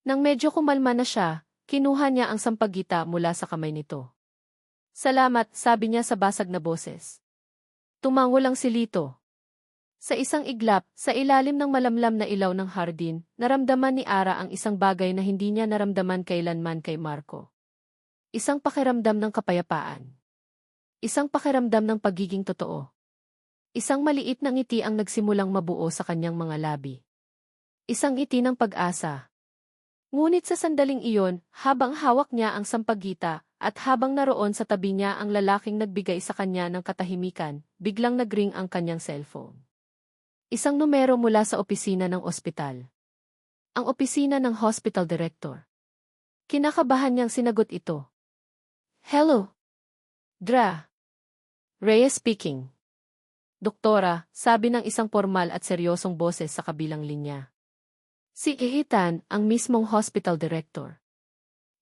Nang medyo kumalma na siya, kinuha niya ang sampagita mula sa kamay nito. Salamat, sabi niya sa basag na boses. Tumango lang si Lito. Sa isang iglap, sa ilalim ng malamlam na ilaw ng hardin, naramdaman ni Ara ang isang bagay na hindi niya naramdaman kailanman kay Marco. Isang pakiramdam ng kapayapaan. Isang pakiramdam ng pagiging totoo. Isang maliit na ngiti ang nagsimulang mabuo sa kanyang mga labi. Isang ngiti ng pag-asa. Ngunit sa sandaling iyon, habang hawak niya ang sampagita, at habang naroon sa tabi niya ang lalaking nagbigay sa kanya ng katahimikan, biglang nagring ang kanyang cellphone. Isang numero mula sa opisina ng ospital. Ang opisina ng hospital director. Kinakabahan niyang sinagot ito. Hello? Dra. Reyes speaking. Doktora, sabi ng isang formal at seryosong boses sa kabilang linya. Si Ethan, ang mismong hospital director.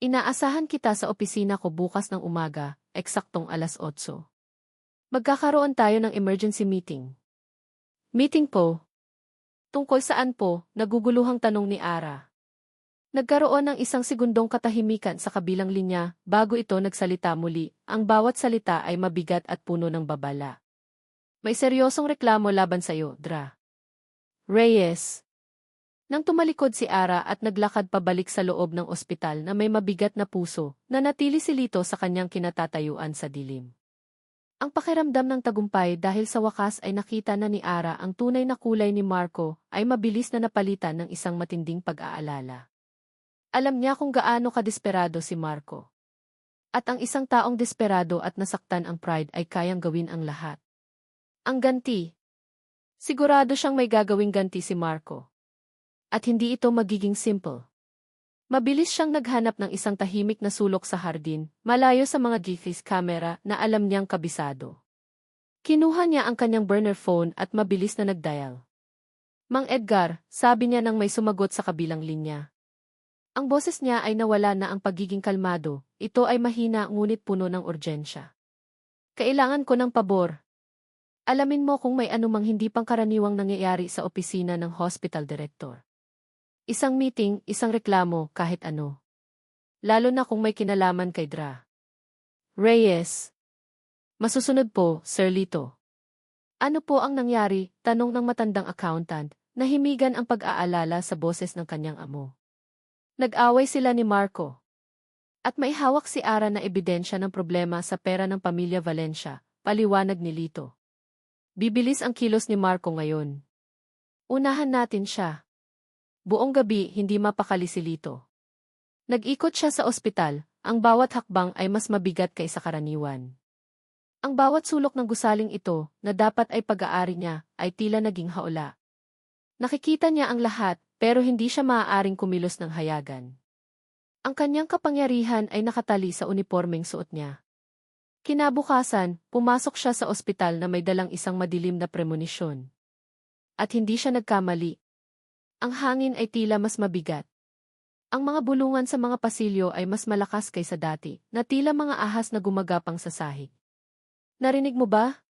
Inaasahan kita sa opisina ko bukas ng umaga, eksaktong 8:00. Magkakaroon tayo ng emergency meeting. Meeting po? Tungkol saan po? Naguguluhang tanong ni Ara. Nagkaroon ng isang segundong katahimikan sa kabilang linya bago ito nagsalita muli. Ang bawat salita ay mabigat at puno ng babala. May seryosong reklamo laban sa'yo, Dra. Reyes. Nang tumalikod si Ara at naglakad pabalik sa loob ng ospital na may mabigat na puso, nanatili si Lito sa kanyang kinatatayuan sa dilim. Ang pakiramdam ng tagumpay dahil sa wakas ay nakita na ni Ara ang tunay na kulay ni Marco ay mabilis na napalitan ng isang matinding pag-aalala. Alam niya kung gaano kadesperado si Marco. At ang isang taong desperado at nasaktan ang pride ay kayang gawin ang lahat. Ang ganti. Sigurado siyang may gagawing ganti si Marco. At hindi ito magiging simple. Mabilis siyang naghanap ng isang tahimik na sulok sa hardin, malayo sa mga GFS camera na alam niyang kabisado. Kinuha niya ang kanyang burner phone at mabilis na nagdial. Mang Edgar, sabi niya nang may sumagot sa kabilang linya. Ang boses niya ay nawala na ang pagiging kalmado, ito ay mahina ngunit puno ng urgensya. Kailangan ko ng pabor. Alamin mo kung may anumang hindi pangkaraniwang nangyayari sa opisina ng hospital director. Isang meeting, isang reklamo, kahit ano. Lalo na kung may kinalaman kay Dra. Reyes. Masusunod po, Sir Lito. Ano po ang nangyari? Tanong ng matandang accountant, nahimigan ang pag-aalala sa boses ng kanyang amo. Nag-away sila ni Marco. At may hawak si Ara na ebidensya ng problema sa pera ng pamilya Valencia, paliwanag ni Lito. Bibilis ang kilos ni Marco ngayon. Unahan natin siya. Buong gabi hindi mapakali si Lito. Nag-ikot siya sa ospital, ang bawat hakbang ay mas mabigat kaysa karaniwan. Ang bawat sulok ng gusaling ito, na dapat ay pag-aari niya, ay tila naging haula. Nakikita niya ang lahat, pero hindi siya maaaring kumilos ng hayagan. Ang kanyang kapangyarihan ay nakatali sa unipormeng suot niya. Kinabukasan, pumasok siya sa ospital na may dalang isang madilim na premonisyon. At hindi siya nagkamali. Ang hangin ay tila mas mabigat. Ang mga bulungan sa mga pasilyo ay mas malakas kaysa dati, na tila mga ahas na gumagapang sa sahig. Narinig mo ba?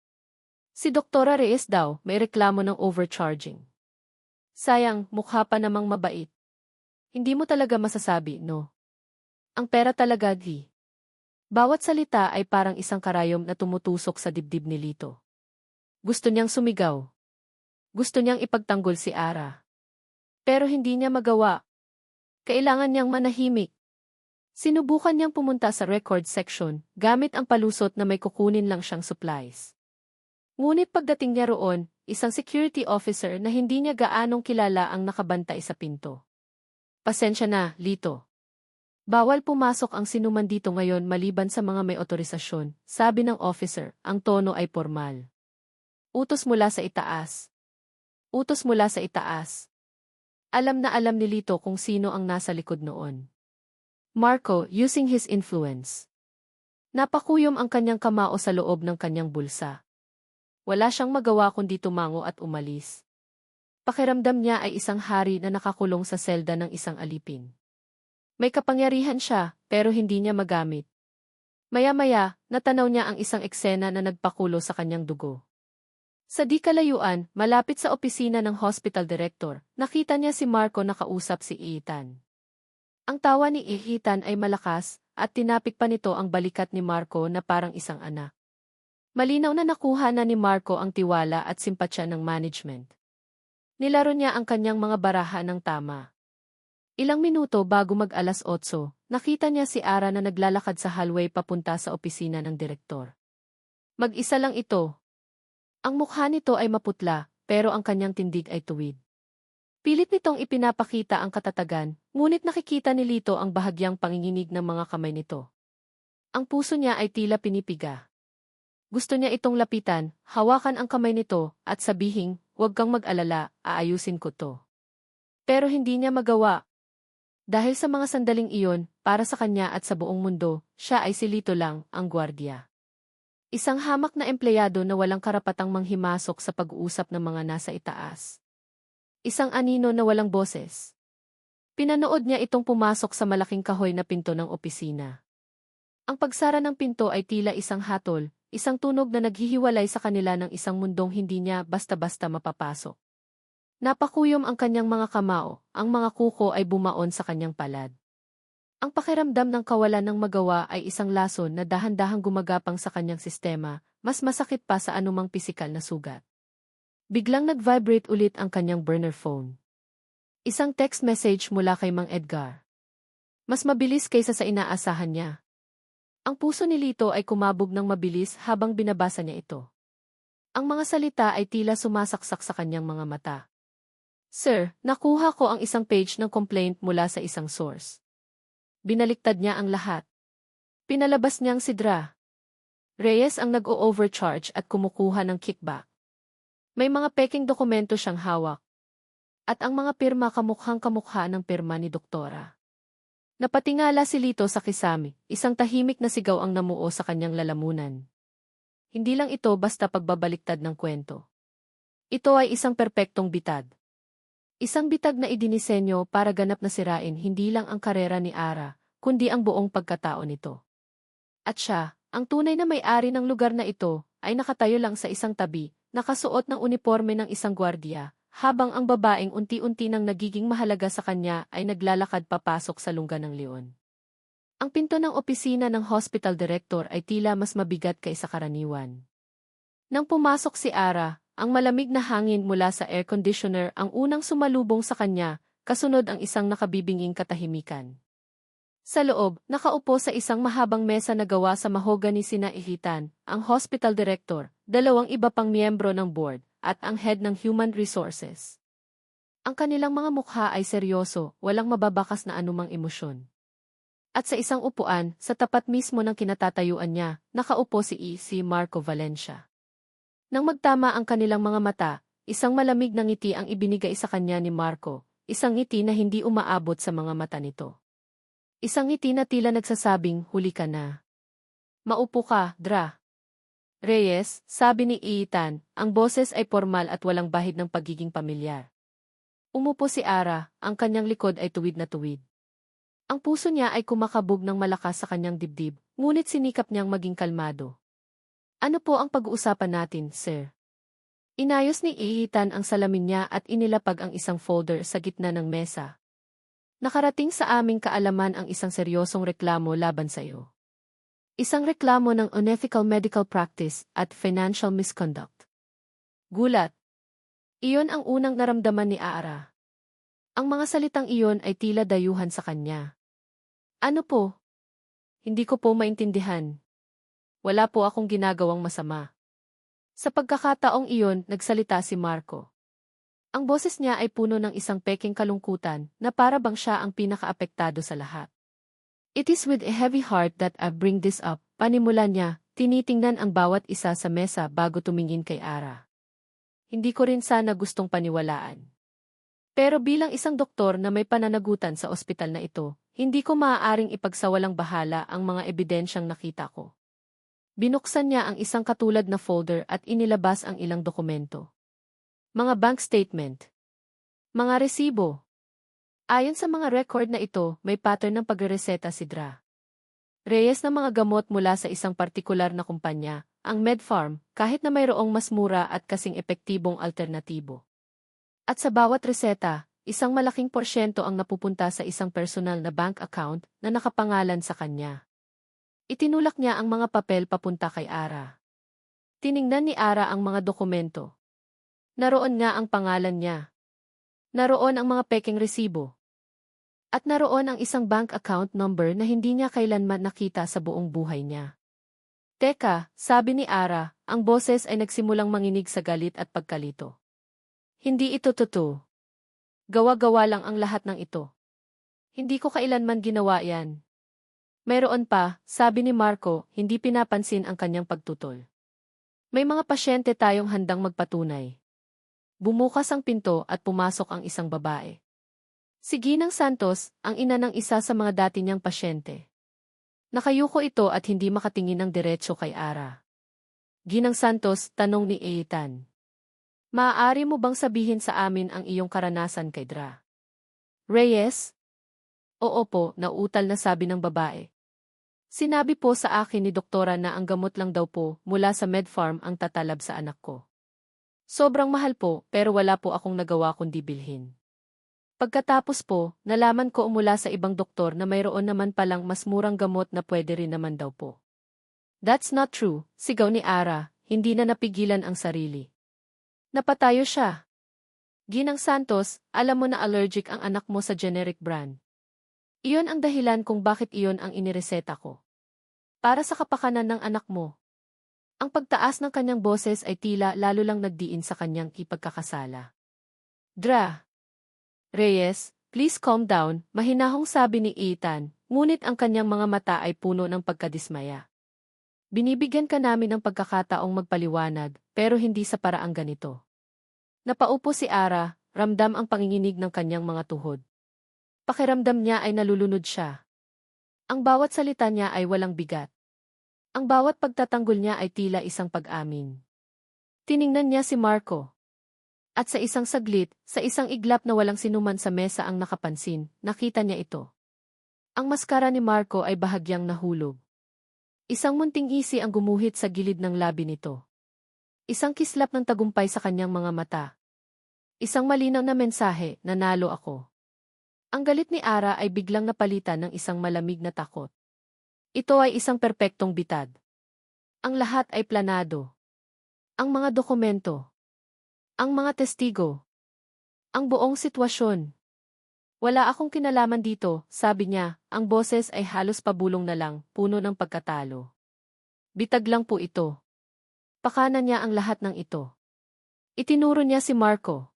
Si Doktora Reyes daw, may reklamo ng overcharging. Sayang, mukha pa namang mabait. Hindi mo talaga masasabi, no? Ang pera talaga, di. Bawat salita ay parang isang karayom na tumutusok sa dibdib ni Lito. Gusto niyang sumigaw. Gusto niyang ipagtanggol si Ara. Pero hindi niya magawa. Kailangan niyang manahimik. Sinubukan niyang pumunta sa record section, gamit ang palusot na may kukunin lang siyang supplies. Ngunit pagdating niya roon, isang security officer na hindi niya gaanong kilala ang nakabantay sa pinto. Pasensya na, Lito. Bawal pumasok ang sinuman dito ngayon maliban sa mga may otorisasyon, sabi ng officer, ang tono ay formal. Utos mula sa itaas. Utos mula sa itaas. Alam na alam ni Lito kung sino ang nasa likod noon. Marco, using his influence. Napakuyom ang kanyang kamao sa loob ng kanyang bulsa. Wala siyang magawa kundi tumango at umalis. Pakiramdam niya ay isang hari na nakakulong sa selda ng isang alipin. May kapangyarihan siya, pero hindi niya magamit. Maya-maya, natanaw niya ang isang eksena na nagpakulo sa kanyang dugo. Sa di kalayuan, malapit sa opisina ng hospital director, nakita niya si Marco nakausap si Ethan. Ang tawa ni Ethan ay malakas, at tinapik pa nito ang balikat ni Marco na parang isang anak. Malinaw na nakuha na ni Marco ang tiwala at simpatsya ng management. Nilaro niya ang kanyang mga baraha ng tama. Ilang minuto bago mag-alas 8, nakita niya si Ara na naglalakad sa hallway papunta sa opisina ng direktor. Mag-isa lang ito. Ang mukha nito ay maputla, pero ang kanyang tindig ay tuwid. Pilit nitong ipinapakita ang katatagan, ngunit nakikita ni Lito ang bahagyang panginginig ng mga kamay nito. Ang puso niya ay tila pinipiga. Gusto niya itong lapitan, hawakan ang kamay nito, at sabihing, "Huwag kang mag-alala, aayusin ko to." Pero hindi niya magawa. Dahil sa mga sandaling iyon, para sa kanya at sa buong mundo, siya ay si Lito lang, ang gwardiya. Isang hamak na empleyado na walang karapatang manghimasok sa pag-uusap ng mga nasa itaas. Isang anino na walang boses. Pinanood niya itong pumasok sa malaking kahoy na pinto ng opisina. Ang pagsara ng pinto ay tila isang hatol, isang tunog na naghihiwalay sa kanila ng isang mundong hindi niya basta-basta mapapasok. Napakuyom ang kanyang mga kamao, ang mga kuko ay bumaon sa kanyang palad. Ang pakiramdam ng kawalan ng magawa ay isang lason na dahan-dahang gumagapang sa kanyang sistema, mas masakit pa sa anumang pisikal na sugat. Biglang nag-vibrate ulit ang kanyang burner phone. Isang text message mula kay Mang Edgar. Mas mabilis kaysa sa inaasahan niya. Ang puso ni Lito ay kumabog ng mabilis habang binabasa niya ito. Ang mga salita ay tila sumasaksak sa kanyang mga mata. "Sir, nakuha ko ang isang page ng complaint mula sa isang source." Binaliktad niya ang lahat. Pinalabas niyang si Dra. Reyes ang nag-o-overcharge at kumukuha ng kickback. May mga peking dokumento siyang hawak. At ang mga pirma kamukhang-kamukha ng pirma ni Doktora. Napatingala si Lito sa kisame, isang tahimik na sigaw ang namuo sa kanyang lalamunan. Hindi lang ito basta pagbabaliktad ng kwento. Ito ay isang perpektong bitad. Isang bitag na idinisenyo para ganap na sirain hindi lang ang karera ni Ara, kundi ang buong pagkatao nito. At siya, ang tunay na may-ari ng lugar na ito, ay nakatayo lang sa isang tabi, nakasuot ng uniforme ng isang gwardiya, habang ang babaeng unti-unti nang nagiging mahalaga sa kanya ay naglalakad papasok sa lungga ng leon. Ang pinto ng opisina ng hospital director ay tila mas mabigat kaysa karaniwan. Nang pumasok si Ara, ang malamig na hangin mula sa air conditioner ang unang sumalubong sa kanya, kasunod ang isang nakabibinging katahimikan. Sa loob, nakaupo sa isang mahabang mesa na gawa sa mahogany sina Ethan, ang hospital director, dalawang iba pang miyembro ng board, at ang head ng human resources. Ang kanilang mga mukha ay seryoso, walang mababakas na anumang emosyon. At sa isang upuan, sa tapat mismo ng kinatatayuan niya, nakaupo si Marco Valencia. Nang magtama ang kanilang mga mata, isang malamig na ngiti ang ibinigay sa kanya ni Marco, isang ngiti na hindi umaabot sa mga mata nito. Isang ngiti na tila nagsasabing, "Huli ka na. Maupo ka, Dra." "Reyes," sabi ni Ethan, ang boses ay formal at walang bahid ng pagiging pamilyar. Umupo si Ara, ang kanyang likod ay tuwid na tuwid. Ang puso niya ay kumakabog ng malakas sa kanyang dibdib, ngunit sinikap niyang maging kalmado. "Ano po ang pag-uusapan natin, sir?" Inayos ni Ethan ang salamin niya at inilapag ang isang folder sa gitna ng mesa. "Nakarating sa aming kaalaman ang isang seryosong reklamo laban sa iyo. Isang reklamo ng unethical medical practice at financial misconduct." Gulat. Iyon ang unang naramdaman ni Ara. Ang mga salitang iyon ay tila dayuhan sa kanya. "Ano po? Hindi ko po maintindihan. Wala po akong ginagawang masama." Sa pagkakataong iyon, nagsalita si Marco. Ang boses niya ay puno ng isang peking kalungkutan na para bang siya ang pinakaapektado sa lahat. "It is with a heavy heart that I bring this up," panimula niya, tinitingnan ang bawat isa sa mesa bago tumingin kay Ara. "Hindi ko rin sana gustong paniwalaan. Pero bilang isang doktor na may pananagutan sa ospital na ito, hindi ko maaaring ipagsawalang bahala ang mga ebidensyang nakita ko." Binuksan niya ang isang katulad na folder at inilabas ang ilang dokumento. Mga bank statement. Mga resibo. Ayon sa mga record na ito, may pattern ng pagrereseta si Dra. Reyes ng mga gamot mula sa isang partikular na kumpanya, ang Medfarm, kahit na mayroong mas mura at kasing epektibong alternatibo. At sa bawat reseta, isang malaking porsyento ang napupunta sa isang personal na bank account na nakapangalan sa kanya. Itinulak niya ang mga papel papunta kay Ara. Tiningnan ni Ara ang mga dokumento. Naroon nga ang pangalan niya. Naroon ang mga pekeng resibo. At naroon ang isang bank account number na hindi niya kailanman nakita sa buong buhay niya. Teka, sabi ni Ara, ang boses ay nagsimulang manginig sa galit at pagkalito. Hindi ito totoo. Gawa-gawa lang ang lahat ng ito. Hindi ko kailanman ginawa yan. Mayroon pa, sabi ni Marco, hindi pinapansin ang kanyang pagtutol. May mga pasyente tayong handang magpatunay. Bumukas ang pinto at pumasok ang isang babae. Si Ginang Santos, ang ina ng isa sa mga dati niyang pasyente. Nakayuko ito at hindi makatingin ng diretso kay Ara. Ginang Santos, tanong ni Ethan. Maaari mo bang sabihin sa amin ang iyong karanasan kay Dra. Reyes? Oo po, nauutal na sabi ng babae. Sinabi po sa akin ni doktora na ang gamot lang daw po mula sa Medfarm ang tatalab sa anak ko. Sobrang mahal po pero wala po akong nagawa kundi bilhin. Pagkatapos po, nalaman ko mula sa ibang doktor na mayroon naman palang mas murang gamot na pwede rin naman daw po. That's not true, sigaw ni Ara, hindi na napigilan ang sarili. Napatayo siya. Ginang Santos, alam mo na allergic ang anak mo sa generic brand. Iyon ang dahilan kung bakit iyon ang inireseta ko. Para sa kapakanan ng anak mo. Ang pagtaas ng kanyang boses ay tila lalo lang nagdiin sa kanyang ipagkakasala. Dra. Reyes, please calm down, mahinahong sabi ni Ethan, ngunit ang kanyang mga mata ay puno ng pagkadismaya. Binibigyan ka namin ng pagkakataong magpaliwanag, pero hindi sa paraang ganito. Napaupo si Ara, ramdam ang panginginig ng kanyang mga tuhod. Pakiramdam niya ay nalulunod siya. Ang bawat salita niya ay walang bigat. Ang bawat pagtatanggol niya ay tila isang pag-amin. Tiningnan niya si Marco. At sa isang saglit, sa isang iglap na walang sinuman sa mesa ang nakapansin, nakita niya ito. Ang maskara ni Marco ay bahagyang nahulog. Isang munting ngisi ang gumuhit sa gilid ng labi nito. Isang kislap ng tagumpay sa kanyang mga mata. Isang malinaw na mensahe, nanalo ako. Ang galit ni Ara ay biglang napalitan ng isang malamig na takot. Ito ay isang perpektong bitad. Ang lahat ay planado. Ang mga dokumento. Ang mga testigo. Ang buong sitwasyon. Wala akong kinalaman dito, sabi niya, ang boses ay halos pabulong na lang, puno ng pagkatalo. Bitag lang po ito. Pakanan niya ang lahat ng ito. Itinuro niya si Marco.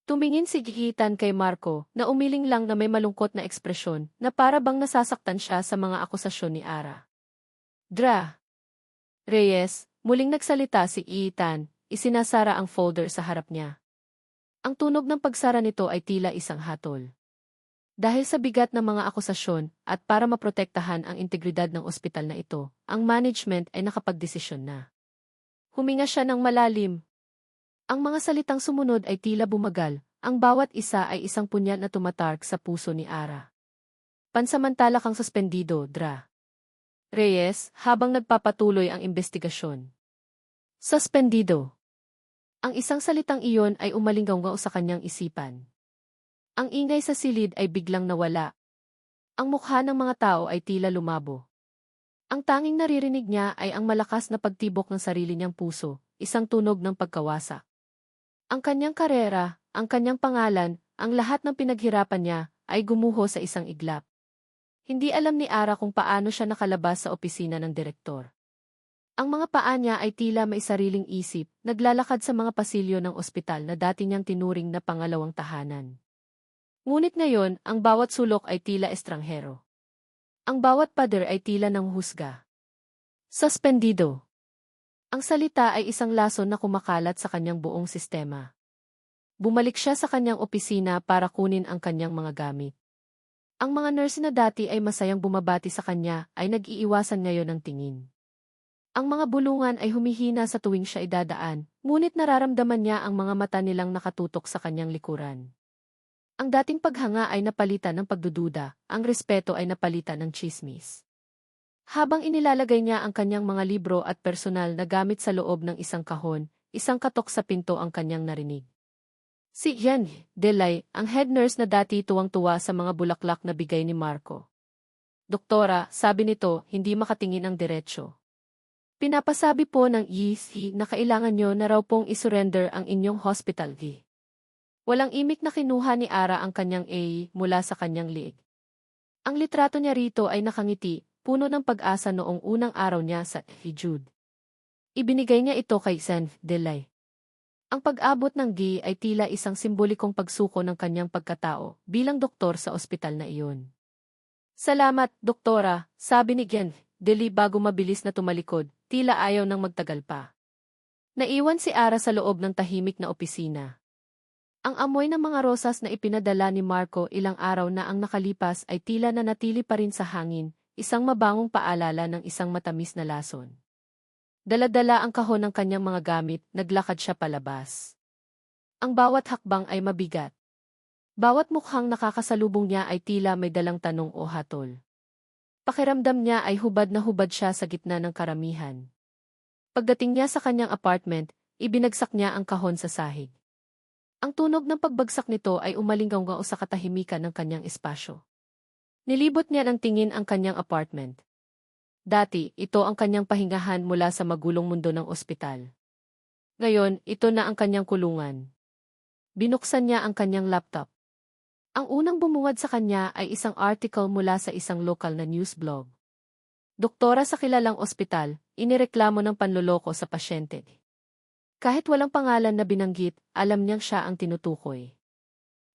Tumingin si Gihitan kay Marco na umiling lang na may malungkot na ekspresyon na para bang nasasaktan siya sa mga akusasyon ni Ara. Dra. Reyes, muling nagsalita si Gihitan. Isinasara ang folder sa harap niya. Ang tunog ng pagsara nito ay tila isang hatol. Dahil sa bigat ng mga akusasyon at para maprotektahan ang integridad ng ospital na ito, ang management ay nakapagdesisyon na. Huminga siya ng malalim. Ang mga salitang sumunod ay tila bumagal, ang bawat isa ay isang punyat na tumatark sa puso ni Ara. Pansamantala kang suspendido, Dra. Reyes, habang nagpapatuloy ang investigasyon. Suspendido. Ang isang salitang iyon ay umalinggaw sa kanyang isipan. Ang ingay sa silid ay biglang nawala. Ang mukha ng mga tao ay tila lumabo. Ang tanging naririnig niya ay ang malakas na pagtibok ng sarili niyang puso, isang tunog ng pagkawasak. Ang kanyang karera, ang kanyang pangalan, ang lahat ng pinaghirapan niya, ay gumuho sa isang iglap. Hindi alam ni Ara kung paano siya nakalabas sa opisina ng direktor. Ang mga paa niya ay tila may sariling isip, naglalakad sa mga pasilyo ng ospital na dati niyang tinuring na pangalawang tahanan. Ngunit ngayon, ang bawat sulok ay tila estranghero. Ang bawat pader ay tila ng husga. Suspendido. Ang salita ay isang lason na kumakalat sa kanyang buong sistema. Bumalik siya sa kanyang opisina para kunin ang kanyang mga gamit. Ang mga nurse na dati ay masayang bumabati sa kanya ay nag-iiwasan ngayon ng tingin. Ang mga bulungan ay humihina sa tuwing siya idadaan, ngunit nararamdaman niya ang mga mata nilang nakatutok sa kanyang likuran. Ang dating paghanga ay napalitan ng pagdududa, ang respeto ay napalitan ng tsismis. Habang inilalagay niya ang kanyang mga libro at personal na gamit sa loob ng isang kahon, isang katok sa pinto ang kanyang narinig. Si Jan Delay, ang head nurse na dati tuwang-tuwa sa mga bulaklak na bigay ni Marco. Doktora, sabi nito, hindi makatingin ang diretsyo. Pinapasabi po ng EC na kailangan nyo na raw pong isurrender ang inyong hospital fee. Walang imik na kinuha ni Ara ang kanyang A mula sa kanyang liig. Ang litrato niya rito ay nakangiti, puno ng pag-asa noong unang araw niya sa Jude. Ibinigay niya ito kay San Delay. Ang pag-abot ng G ay tila isang simbolikong pagsuko ng kanyang pagkatao bilang doktor sa ospital na iyon. Salamat, doktora, sabi ni Gen Deli bago mabilis na tumalikod, tila ayaw nang magtagal pa. Naiwan si Ara sa loob ng tahimik na opisina. Ang amoy ng mga rosas na ipinadala ni Marco ilang araw na ang nakalipas ay tila nanatili pa rin sa hangin, isang mabangong paalala ng isang matamis na lason. Dala-dala ang kahon ng kanyang mga gamit, naglakad siya palabas. Ang bawat hakbang ay mabigat. Bawat mukhang nakakasalubong niya ay tila may dalang tanong o hatol. Pakiramdam niya ay hubad na hubad siya sa gitna ng karamihan. Pagdating niya sa kanyang apartment, ibinagsak niya ang kahon sa sahig. Ang tunog ng pagbagsak nito ay umalinggaw sa katahimikan ng kanyang espasyo. Nilibot niya ng tingin ang kanyang apartment. Dati, ito ang kanyang pahingahan mula sa magulong mundo ng ospital. Ngayon, ito na ang kanyang kulungan. Binuksan niya ang kanyang laptop. Ang unang bumungad sa kanya ay isang article mula sa isang lokal na news blog. Doktora sa kilalang ospital, inireklamo ng panloloko sa pasyente. Kahit walang pangalan na binanggit, alam niyang siya ang tinutukoy.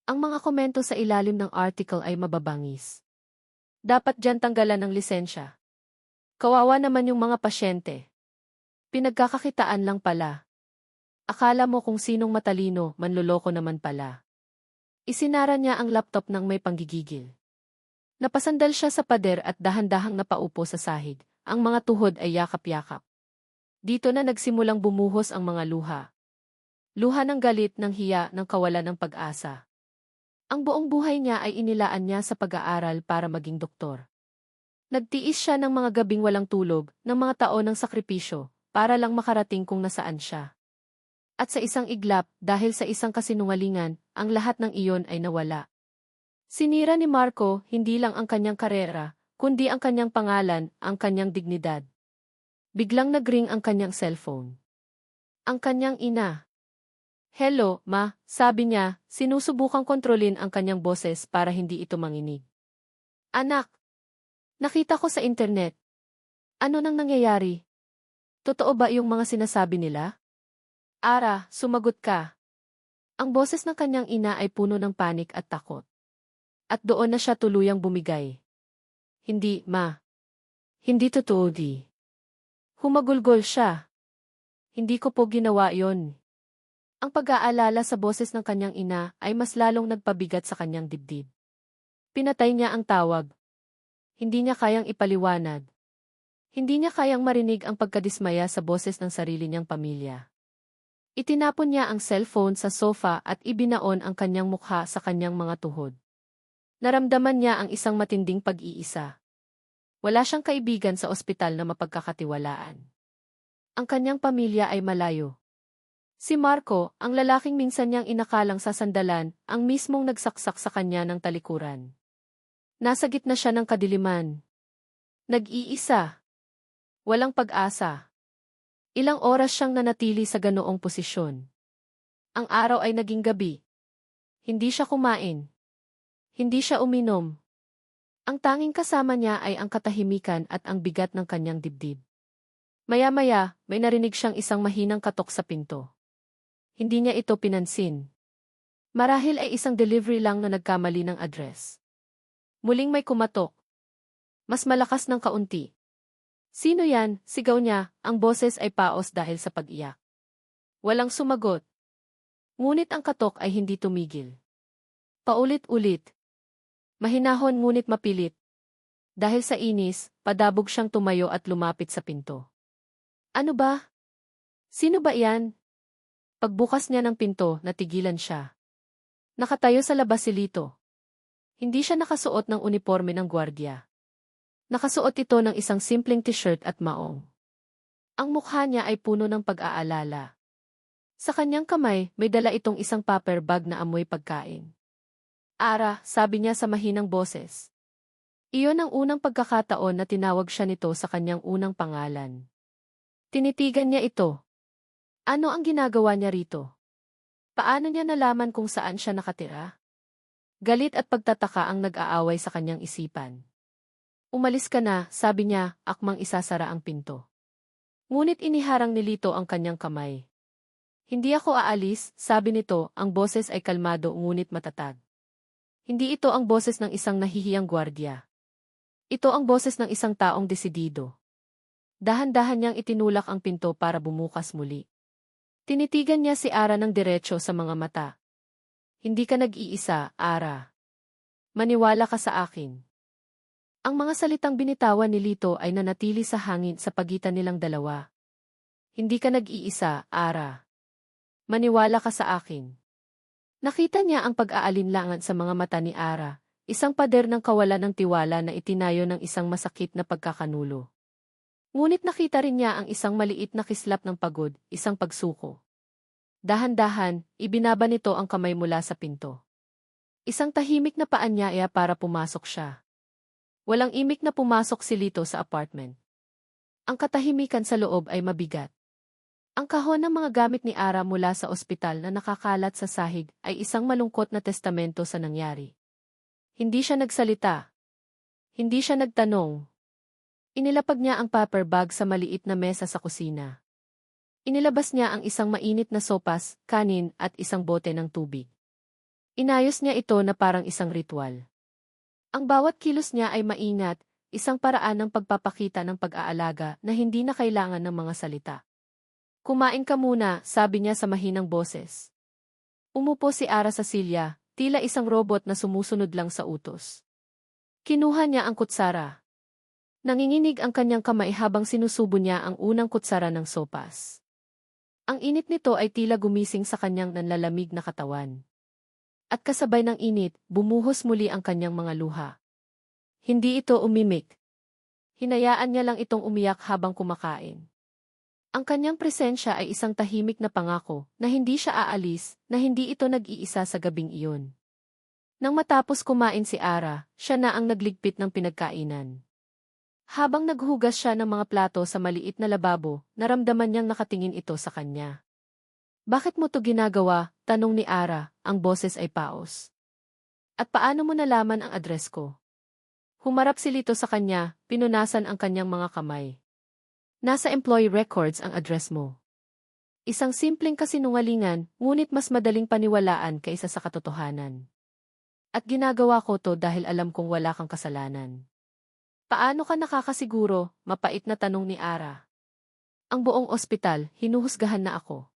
Ang mga komento sa ilalim ng article ay mababangis. Dapat diyan tanggalan ng lisensya. Kawawa naman yung mga pasyente. Pinagkakakitaan lang pala. Akala mo kung sinong matalino, manloloko naman pala. Isinara niya ang laptop ng may panggigigil. Napasandal siya sa pader at dahan-dahang napaupo sa sahig. Ang mga tuhod ay yakap-yakap. Dito na nagsimulang bumuhos ang mga luha. Luha ng galit, ng hiya, ng kawalan ng pag-asa. Ang buong buhay niya ay inilaan niya sa pag-aaral para maging doktor. Nagtiis siya ng mga gabing walang tulog, ng mga taon ng sakripisyo, para lang makarating kung nasaan siya. At sa isang iglap, dahil sa isang kasinungalingan, ang lahat ng iyon ay nawala. Sinira ni Marco hindi lang ang kanyang karera, kundi ang kanyang pangalan, ang kanyang dignidad. Biglang nagring ang kanyang cellphone. Ang kanyang ina. Hello, ma, sabi niya, sinusubukang kontrolin ang kanyang boses para hindi ito manginig. Anak! Nakita ko sa internet. Ano nang nangyayari? Totoo ba yung mga sinasabi nila? Ara, sumagot ka. Ang boses ng kanyang ina ay puno ng panik at takot. At doon na siya tuluyang bumigay. Hindi, ma. Hindi totoo di. Humagulgol siya. Hindi ko po ginawa yon. Ang pag-aalala sa boses ng kanyang ina ay mas lalong nagpabigat sa kanyang dibdib. Pinatay niya ang tawag. Hindi niya kayang ipaliwanag. Hindi niya kayang marinig ang pagkadismaya sa boses ng sarili niyang pamilya. Itinapon niya ang cellphone sa sofa at ibinaon ang kanyang mukha sa kanyang mga tuhod. Naramdaman niya ang isang matinding pag-iisa. Wala siyang kaibigan sa ospital na mapagkakatiwalaan. Ang kanyang pamilya ay malayo. Si Marco, ang lalaking minsan niyang inakalang sasandalan, ang mismong nagsaksak sa kanya ng talikuran. Nasa gitna siya ng kadiliman. Nag-iisa. Walang pag-asa. Ilang oras siyang nanatili sa ganoong posisyon. Ang araw ay naging gabi. Hindi siya kumain. Hindi siya uminom. Ang tanging kasama niya ay ang katahimikan at ang bigat ng kanyang dibdib. Maya-maya, may narinig siyang isang mahinang katok sa pinto. Hindi niya ito pinansin. Marahil ay isang delivery lang na nagkamali ng address. Muling may kumatok. Mas malakas ng kaunti. Sino yan? Sigaw niya, ang boses ay paos dahil sa pag-iyak. Walang sumagot. Ngunit ang katok ay hindi tumigil. Paulit-ulit. Mahinahon ngunit mapilit. Dahil sa inis, padabog siyang tumayo at lumapit sa pinto. Ano ba? Sino ba yan? Pagbukas niya ng pinto, natigilan siya. Nakatayo sa labas si Lito. Hindi siya nakasuot ng uniforme ng gwardiya. Nakasuot ito ng isang simpleng t-shirt at maong. Ang mukha niya ay puno ng pag-aalala. Sa kanyang kamay, may dala itong isang paper bag na amoy pagkain. Ara, sabi niya sa mahinang boses. Iyon ang unang pagkakataon na tinawag siya nito sa kanyang unang pangalan. Tinitigan niya ito. Ano ang ginagawa niya rito? Paano niya nalaman kung saan siya nakatira? Galit at pagtataka ang nag-aaway sa kanyang isipan. Umalis ka na, sabi niya, akmang isasara ang pinto. Ngunit iniharang ni Lito ang kanyang kamay. Hindi ako aalis, sabi nito, ang boses ay kalmado ngunit matatag. Hindi ito ang boses ng isang nahihiyang gwardiya. Ito ang boses ng isang taong desidido. Dahan-dahan niyang itinulak ang pinto para bumukas muli. Tinitigan niya si Ara ng diretso sa mga mata. Hindi ka nag-iisa, Ara. Maniwala ka sa akin. Ang mga salitang binitawan ni Lito ay nanatili sa hangin sa pagitan nilang dalawa. Hindi ka nag-iisa, Ara. Maniwala ka sa akin. Nakita niya ang pag-aalinlangan sa mga mata ni Ara, isang pader ng kawalan ng tiwala na itinayo ng isang masakit na pagkakanulo. Ngunit nakita rin niya ang isang maliit na kislap ng pagod, isang pagsuko. Dahan-dahan, ibinaba nito ang kamay mula sa pinto. Isang tahimik na paanyaya para pumasok siya. Walang imik na pumasok si Lito sa apartment. Ang katahimikan sa loob ay mabigat. Ang kahon ng mga gamit ni Ara mula sa ospital na nakakalat sa sahig ay isang malungkot na testamento sa nangyari. Hindi siya nagsalita. Hindi siya nagtanong. Inilapag niya ang paper bag sa maliit na mesa sa kusina. Inilabas niya ang isang mainit na sopas, kanin at isang bote ng tubig. Inayos niya ito na parang isang ritual. Ang bawat kilos niya ay maingat, isang paraan ng pagpapakita ng pag-aalaga na hindi na kailangan ng mga salita. Kumain ka muna, sabi niya sa mahinang boses. Umupo si Ara sa silya, tila isang robot na sumusunod lang sa utos. Kinuha niya ang kutsara. Nanginginig ang kanyang kamay habang sinusubo niya ang unang kutsara ng sopas. Ang init nito ay tila gumising sa kanyang nanlalamig na katawan. At kasabay ng init, bumuhos muli ang kanyang mga luha. Hindi ito umimik. Hinayaan niya lang itong umiyak habang kumakain. Ang kanyang presensya ay isang tahimik na pangako na hindi siya aalis, na hindi ito nag-iisa sa gabing iyon. Nang matapos kumain si Ara, siya na ang nagligpit ng pinagkainan. Habang naghugas siya ng mga plato sa maliit na lababo, naramdaman niyang nakatingin ito sa kanya. Bakit mo to ginagawa? Tanong ni Ara, ang boses ay paos. At paano mo nalaman ang address ko? Humarap si Lito sa kanya, pinunasan ang kanyang mga kamay. Nasa employee records ang address mo. Isang simpleng kasinungalingan, ngunit mas madaling paniwalaan kaysa sa katotohanan. At ginagawa ko to dahil alam kong wala kang kasalanan. Paano ka nakakasiguro? Mapait na tanong ni Ara. Ang buong ospital, hinuhusgahan na ako.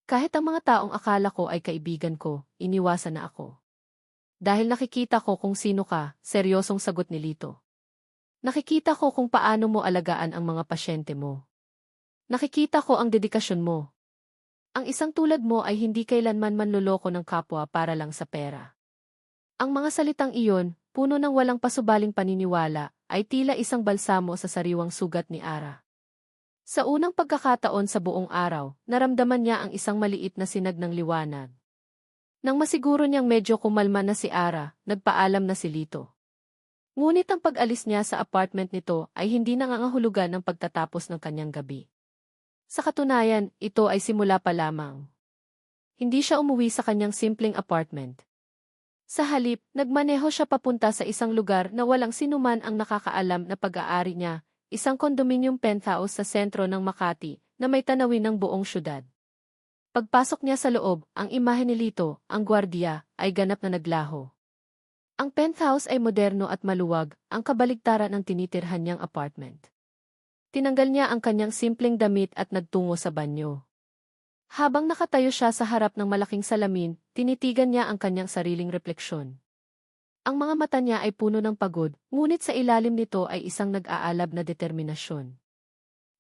Kahit ang mga taong akala ko ay kaibigan ko, iniwasan na ako. Dahil nakikita ko kung sino ka, seryosong sagot ni Lito. Nakikita ko kung paano mo alagaan ang mga pasyente mo. Nakikita ko ang dedikasyon mo. Ang isang tulad mo ay hindi kailanman manloloko ng kapwa para lang sa pera. Ang mga salitang iyon, puno ng walang pasubaling paniniwala, ay tila isang balsamo sa sariwang sugat ni Ara. Sa unang pagkakataon sa buong araw, naramdaman niya ang isang maliit na sinag ng liwanag. Nang masiguro niyang medyo kumalma na si Ara, nagpaalam na si Lito. Ngunit ang pag-alis niya sa apartment nito ay hindi nangangahulugan ng pagtatapos ng kanyang gabi. Sa katunayan, ito ay simula pa lamang. Hindi siya umuwi sa kanyang simpleng apartment. Sa halip, nagmaneho siya papunta sa isang lugar na walang sinuman ang nakakaalam na pag-aari niya, isang condominium penthouse sa sentro ng Makati na may tanawin ng buong syudad. Pagpasok niya sa loob, ang imahe ni Lito, ang gwardiya, ay ganap na naglaho. Ang penthouse ay moderno at maluwag, ang kabaligtaran ng tinitirhan niyang apartment. Tinanggal niya ang kanyang simpleng damit at nagtungo sa banyo. Habang nakatayo siya sa harap ng malaking salamin, tinitigan niya ang kanyang sariling refleksyon. Ang mga mata niya ay puno ng pagod, ngunit sa ilalim nito ay isang nag-aalab na determinasyon.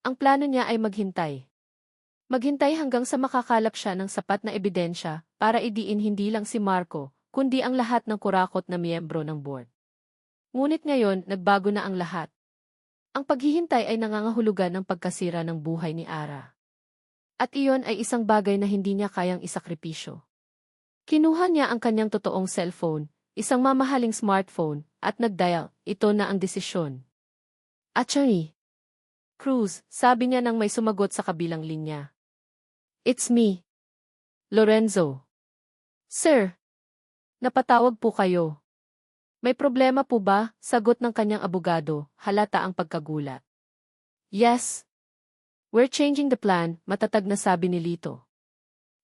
Ang plano niya ay maghintay. Maghintay hanggang sa makakalap siya ng sapat na ebidensya para idiin hindi lang si Marco, kundi ang lahat ng kurakot na miyembro ng board. Ngunit ngayon, nagbago na ang lahat. Ang paghihintay ay nangangahulugan ng pagkasira ng buhay ni Ara. At iyon ay isang bagay na hindi niya kayang isakripisyo. Kinuha niya ang kanyang totoong cellphone, isang mamahaling smartphone, at nagdial, ito na ang desisyon. Attorney Cruz, sabi niya nang may sumagot sa kabilang linya. It's me. Lorenzo. Sir. Napatawag po kayo. May problema po ba? Sagot ng kanyang abogado, halata ang pagkagulat. Yes. We're changing the plan, matatag na sabi ni Lito.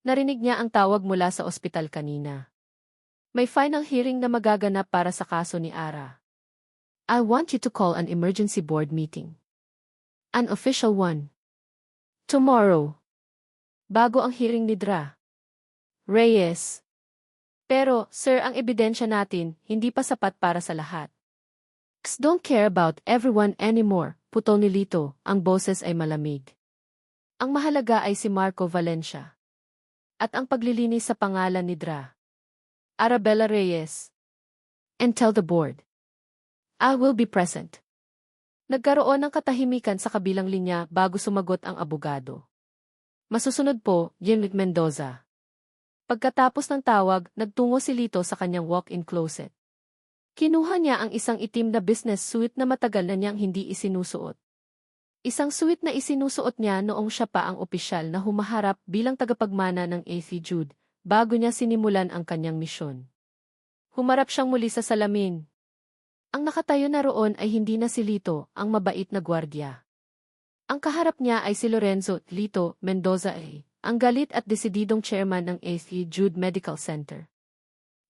Narinig niya ang tawag mula sa ospital kanina. May final hearing na magaganap para sa kaso ni Ara. I want you to call an emergency board meeting. An official one. Tomorrow. Bago ang hearing ni Dra. Reyes. Pero, sir, ang ebidensya natin, hindi pa sapat para sa lahat. Don't care about everyone anymore, putol ni Lito, ang boses ay malamig. Ang mahalaga ay si Marco Valencia. At ang paglilinis sa pangalan ni Dra. Arabella Reyes. And tell the board. I will be present. Nagkaroon ng katahimikan sa kabilang linya bago sumagot ang abogado. Masusunod po, Jimmy Mendoza. Pagkatapos ng tawag, nagtungo si Lito sa kanyang walk-in closet. Kinuha niya ang isang itim na business suit na matagal na niyang hindi isinusuot. Isang suit na isinusuot niya noong siya pa ang opisyal na humaharap bilang tagapagmana ng AC Jude, bago niya sinimulan ang kanyang misyon. Humarap siyang muli sa salamin. Ang nakatayo na roon ay hindi na si Lito, ang mabait na gwardiya. Ang kaharap niya ay si Lorenzo Lito Mendoza ang galit at desididong chairman ng AC Jude Medical Center.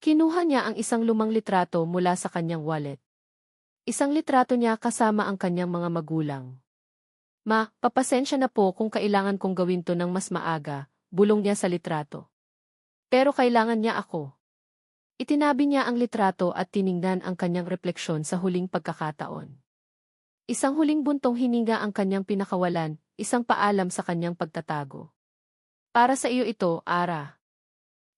Kinuha niya ang isang lumang litrato mula sa kanyang wallet. Isang litrato niya kasama ang kanyang mga magulang. Ma, papasensya na po kung kailangan kong gawin to ng mas maaga, bulong niya sa litrato. Pero kailangan niya ako. Itinabi niya ang litrato at tiningnan ang kanyang refleksyon sa huling pagkakataon. Isang huling buntong hininga ang kanyang pinakawalan, isang paalam sa kanyang pagtatago. Para sa iyo ito, Ara.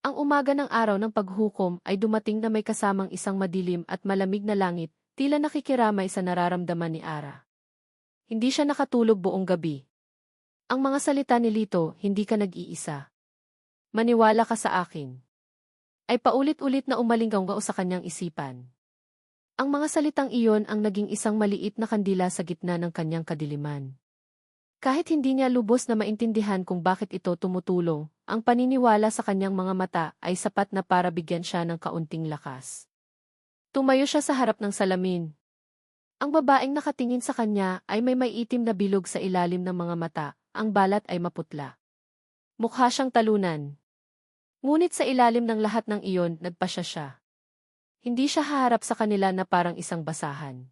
Ang umaga ng araw ng paghukom ay dumating na may kasamang isang madilim at malamig na langit, tila nakikiramay sa nararamdaman ni Ara. Hindi siya nakatulog buong gabi. Ang mga salita ni Lito, hindi ka nag-iisa. Maniwala ka sa akin. Ay paulit-ulit na umalinggaw sa kanyang isipan. Ang mga salitang iyon ang naging isang maliit na kandila sa gitna ng kanyang kadiliman. Kahit hindi niya lubos na maintindihan kung bakit ito tumutulong, ang paniniwala sa kanyang mga mata ay sapat na para bigyan siya ng kaunting lakas. Tumayo siya sa harap ng salamin. Ang babaeng nakatingin sa kanya ay may maiitim na bilog sa ilalim ng mga mata, ang balat ay maputla. Mukha siyang talunan. Ngunit sa ilalim ng lahat ng iyon, nagpasya siya. Hindi siya haharap sa kanila na parang isang basahan.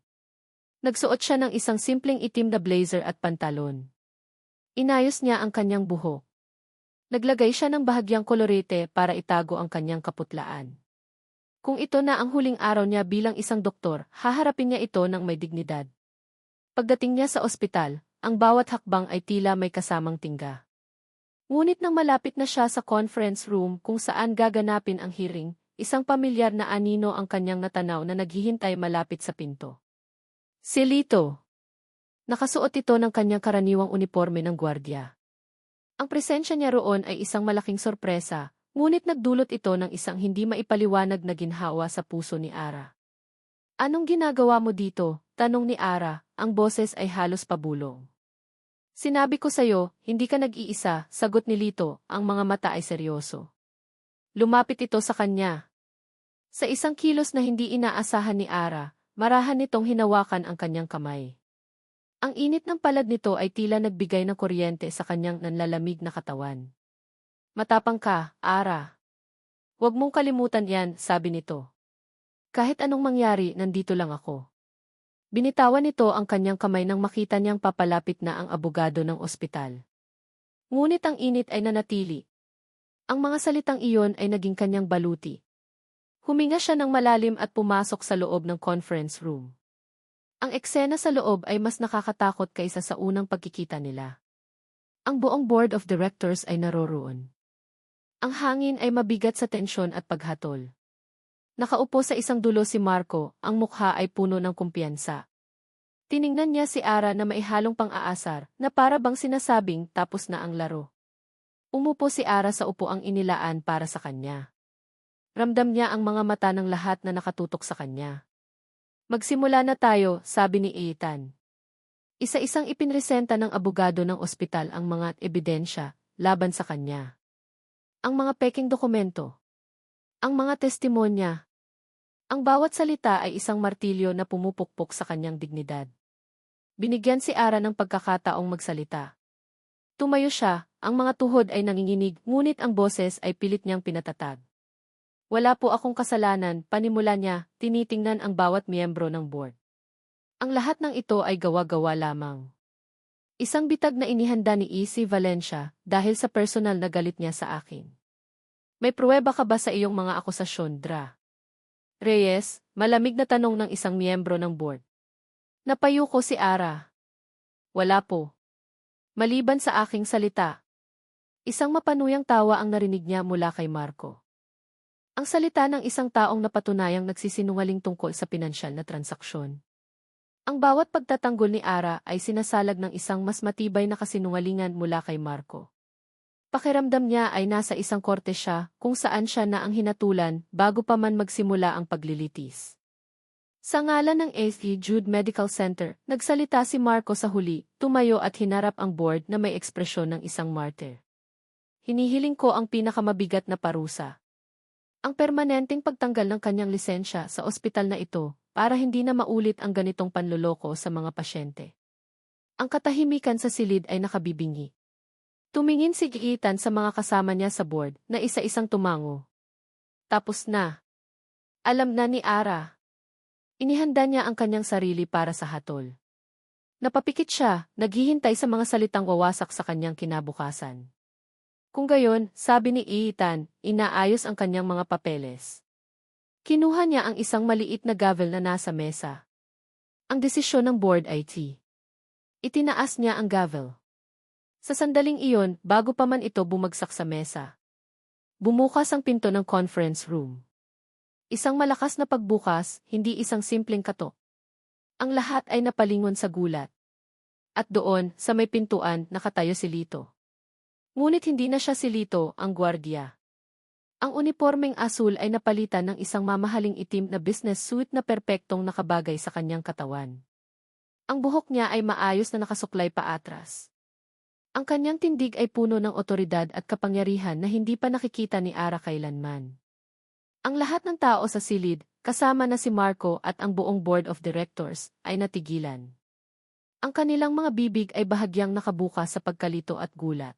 Nagsuot siya ng isang simpleng itim na blazer at pantalon. Inayos niya ang kanyang buhok. Naglagay siya ng bahagyang kolorete para itago ang kanyang kaputlaan. Kung ito na ang huling araw niya bilang isang doktor, haharapin niya ito ng may dignidad. Pagdating niya sa ospital, ang bawat hakbang ay tila may kasamang tingga. Ngunit nang malapit na siya sa conference room kung saan gaganapin ang hearing, isang pamilyar na anino ang kanyang natanaw na naghihintay malapit sa pinto. Si Lito. Nakasuot ito ng kanyang karaniwang uniforme ng gwardiya. Ang presensya niya roon ay isang malaking sorpresa, ngunit nagdulot ito ng isang hindi maipaliwanag na ginhawa sa puso ni Ara. Anong ginagawa mo dito? Tanong ni Ara, ang boses ay halos pabulong. Sinabi ko sa'yo, hindi ka nag-iisa, sagot ni Lito, ang mga mata ay seryoso. Lumapit ito sa kanya. Sa isang kilos na hindi inaasahan ni Ara, marahan nitong hinawakan ang kanyang kamay. Ang init ng palad nito ay tila nagbigay ng kuryente sa kanyang nanlalamig na katawan. Matapang ka, Ara. Huwag mong kalimutan yan, sabi nito. Kahit anong mangyari, nandito lang ako. Binitawan nito ang kanyang kamay nang makita niyang papalapit na ang abogado ng ospital. Ngunit ang init ay nanatili. Ang mga salitang iyon ay naging kanyang baluti. Huminga siya ng malalim at pumasok sa loob ng conference room. Ang eksena sa loob ay mas nakakatakot kaysa sa unang pagkikita nila. Ang buong board of directors ay naroroon. Ang hangin ay mabigat sa tensyon at paghatol. Nakaupo sa isang dulo si Marco, ang mukha ay puno ng kumpiyansa. Tiningnan niya si Ara na maihalong pang-aasar na para bang sinasabing tapos na ang laro. Umupo si Ara sa upuang inilaan para sa kanya. Ramdam niya ang mga mata ng lahat na nakatutok sa kanya. Magsimula na tayo, sabi ni Ethan. Isa-isang ipinresenta ng abogado ng ospital ang mga ebidensya laban sa kanya. Ang mga peking dokumento. Ang mga testimonya. Ang bawat salita ay isang martilyo na pumupukpok sa kanyang dignidad. Binigyan si Ara ng pagkakataong magsalita. Tumayo siya, ang mga tuhod ay nanginginig, ngunit ang boses ay pilit niyang pinatatag. Wala po akong kasalanan, panimula niya, tinitingnan ang bawat miyembro ng board. Ang lahat ng ito ay gawa-gawa lamang. Isang bitag na inihanda ni E.C. Valencia dahil sa personal na galit niya sa akin. May pruweba ka ba sa iyong mga akusasyon, Dra? Reyes, malamig na tanong ng isang miyembro ng board. Napayuko si Ara. Wala po. Maliban sa aking salita. Isang mapanuyang tawa ang narinig niya mula kay Marco. Ang salita ng isang taong napatunayang nagsisinungaling tungkol sa pinansyal na transaksyon. Ang bawat pagtatanggol ni Ara ay sinasalag ng isang mas matibay na kasinungalingan mula kay Marco. Pakiramdam niya ay nasa isang korte siya kung saan siya na ang hinatulan bago pa man magsimula ang paglilitis. Sa ngalan ng A.C. Jude Medical Center, nagsalita si Marco sa huli, tumayo at hinarap ang board na may ekspresyon ng isang martyr. Hinihiling ko ang pinakamabigat na parusa. Ang permanenteng pagtanggal ng kanyang lisensya sa ospital na ito para hindi na maulit ang ganitong panloloko sa mga pasyente. Ang katahimikan sa silid ay nakabibingi. Tumingin si Giitan sa mga kasama niya sa board na isa-isang tumango. Tapos na. Alam na ni Ara. Inihanda niya ang kanyang sarili para sa hatol. Napapikit siya, naghihintay sa mga salitang wawasak sa kanyang kinabukasan. Kung gayon, sabi ni Ethan, inaayos ang kanyang mga papeles. Kinuha niya ang isang maliit na gavel na nasa mesa. Ang desisyon ng board ay itinaas niya ang gavel. Sa sandaling iyon, bago pa man ito bumagsak sa mesa. Bumukas ang pinto ng conference room. Isang malakas na pagbukas, hindi isang simpleng katok. Ang lahat ay napalingon sa gulat. At doon, sa may pintuan, nakatayo si Lito. Ngunit hindi na siya si Lito, ang gwardiya. Ang unipormeng asul ay napalitan ng isang mamahaling itim na business suit na perpektong nakabagay sa kanyang katawan. Ang buhok niya ay maayos na nakasuklay pa atras. Ang kanyang tindig ay puno ng otoridad at kapangyarihan na hindi pa nakikita ni Ara kailanman. Ang lahat ng tao sa silid, kasama na si Marco at ang buong board of directors, ay natigilan. Ang kanilang mga bibig ay bahagyang nakabukas sa pagkalito at gulat.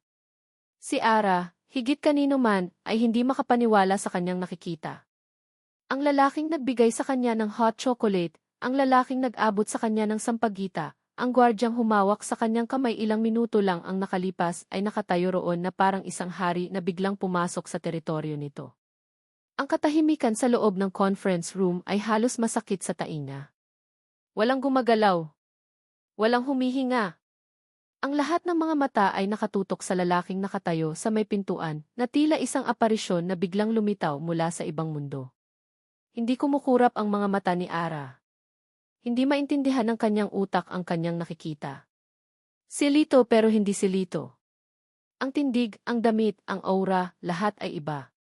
Si Ara, higit kanino man, ay hindi makapaniwala sa kanyang nakikita. Ang lalaking nagbigay sa kanya ng hot chocolate, ang lalaking nag-abot sa kanya ng sampagita, ang gwardyang humawak sa kanyang kamay ilang minuto lang ang nakalipas ay nakatayo roon na parang isang hari na biglang pumasok sa teritoryo nito. Ang katahimikan sa loob ng conference room ay halos masakit sa tainga. Walang gumagalaw. Walang humihinga. Ang lahat ng mga mata ay nakatutok sa lalaking nakatayo sa may pintuan na tila isang aparisyon na biglang lumitaw mula sa ibang mundo. Hindi kumukurap ang mga mata ni Ara. Hindi maintindihan ng kanyang utak ang kanyang nakikita. Si Lito pero hindi si Lito. Ang tindig, ang damit, ang aura, lahat ay iba.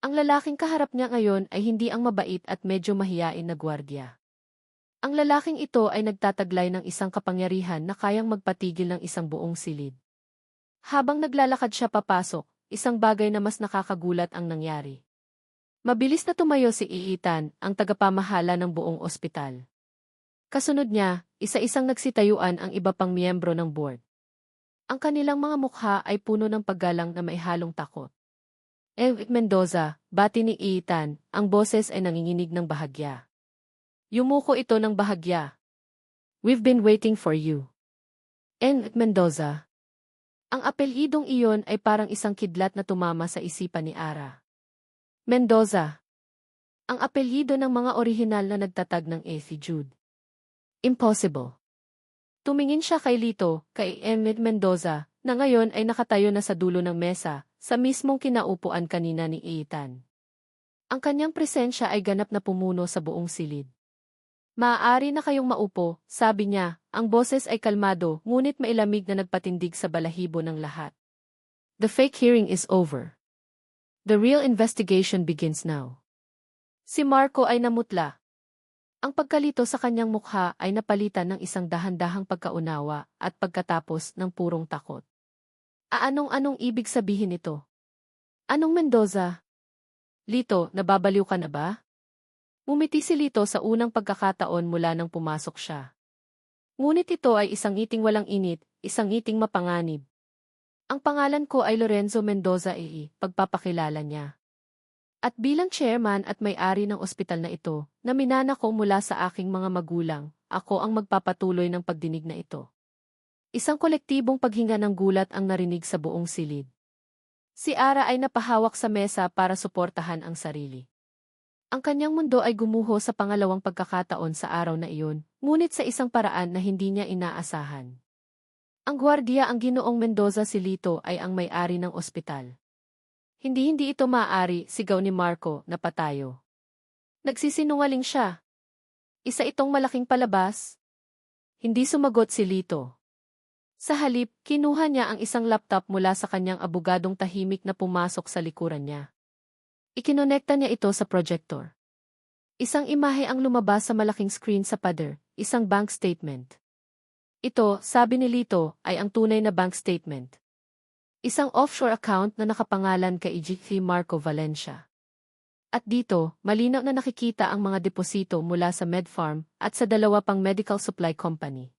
Ang lalaking kaharap niya ngayon ay hindi ang mabait at medyo mahiyain na gwardiya. Ang lalaking ito ay nagtataglay ng isang kapangyarihan na kayang magpatigil ng isang buong silid. Habang naglalakad siya papasok, isang bagay na mas nakakagulat ang nangyari. Mabilis na tumayo si Iitan, ang tagapamahala ng buong ospital. Kasunod niya, isa-isang nagsitayuan ang iba pang miyembro ng board. Ang kanilang mga mukha ay puno ng paggalang na may halong takot. Eric Mendoza, bati ni Iitan, ang boses ay nanginginig ng bahagya. Yumuko ito ng bahagya. We've been waiting for you. Eric Mendoza. Ang apelyidong iyon ay parang isang kidlat na tumama sa isipan ni Ara. Mendoza. Ang apelyido ng mga orihinal na nagtatag ng A.C. Jude. Impossible. Tumingin siya kay Lito, kay Emmett Mendoza, na ngayon ay nakatayo na sa dulo ng mesa, sa mismong kinaupuan kanina ni Ethan. Ang kanyang presensya ay ganap na pumuno sa buong silid. Maaari na kayong maupo, sabi niya, ang boses ay kalmado, ngunit mailamig na nagpatindig sa balahibo ng lahat. The fake hearing is over. The real investigation begins now. Si Marco ay namutla. Ang pagkalito sa kanyang mukha ay napalitan ng isang dahan-dahang pagkaunawa at pagkatapos ng purong takot. Anong ibig sabihin ito? Anong Mendoza? Lito, nababaliw ka na ba? Ngumiti si Lito sa unang pagkakataon mula nang pumasok siya. Ngunit ito ay isang ngiting walang init, isang ngiting mapanganib. Ang pangalan ko ay Lorenzo Mendoza pagpapakilala niya. At bilang chairman at may-ari ng ospital na ito, na minana ko mula sa aking mga magulang, ako ang magpapatuloy ng pagdinig na ito. Isang kolektibong paghinga ng gulat ang narinig sa buong silid. Si Ara ay napahawak sa mesa para suportahan ang sarili. Ang kanyang mundo ay gumuho sa pangalawang pagkakataon sa araw na iyon, ngunit sa isang paraan na hindi niya inaasahan. Ang gwardiya ang Ginoong Mendoza si Lito ay ang may-ari ng ospital. Hindi ito maaari, sigaw ni Marco, na patayo. Nagsisinungaling siya. Isa itong malaking palabas. Hindi sumagot si Lito. Sa halip, kinuha niya ang isang laptop mula sa kanyang abogadong tahimik na pumasok sa likuran niya. Ikinonekta niya ito sa projector. Isang imahe ang lumabas sa malaking screen sa pader, isang bank statement. Ito, sabi ni Lito, ay ang tunay na bank statement. Isang offshore account na nakapangalan kay G. Marco Valencia. At dito, malinaw na nakikita ang mga deposito mula sa Medfarm at sa dalawa pang medical supply company.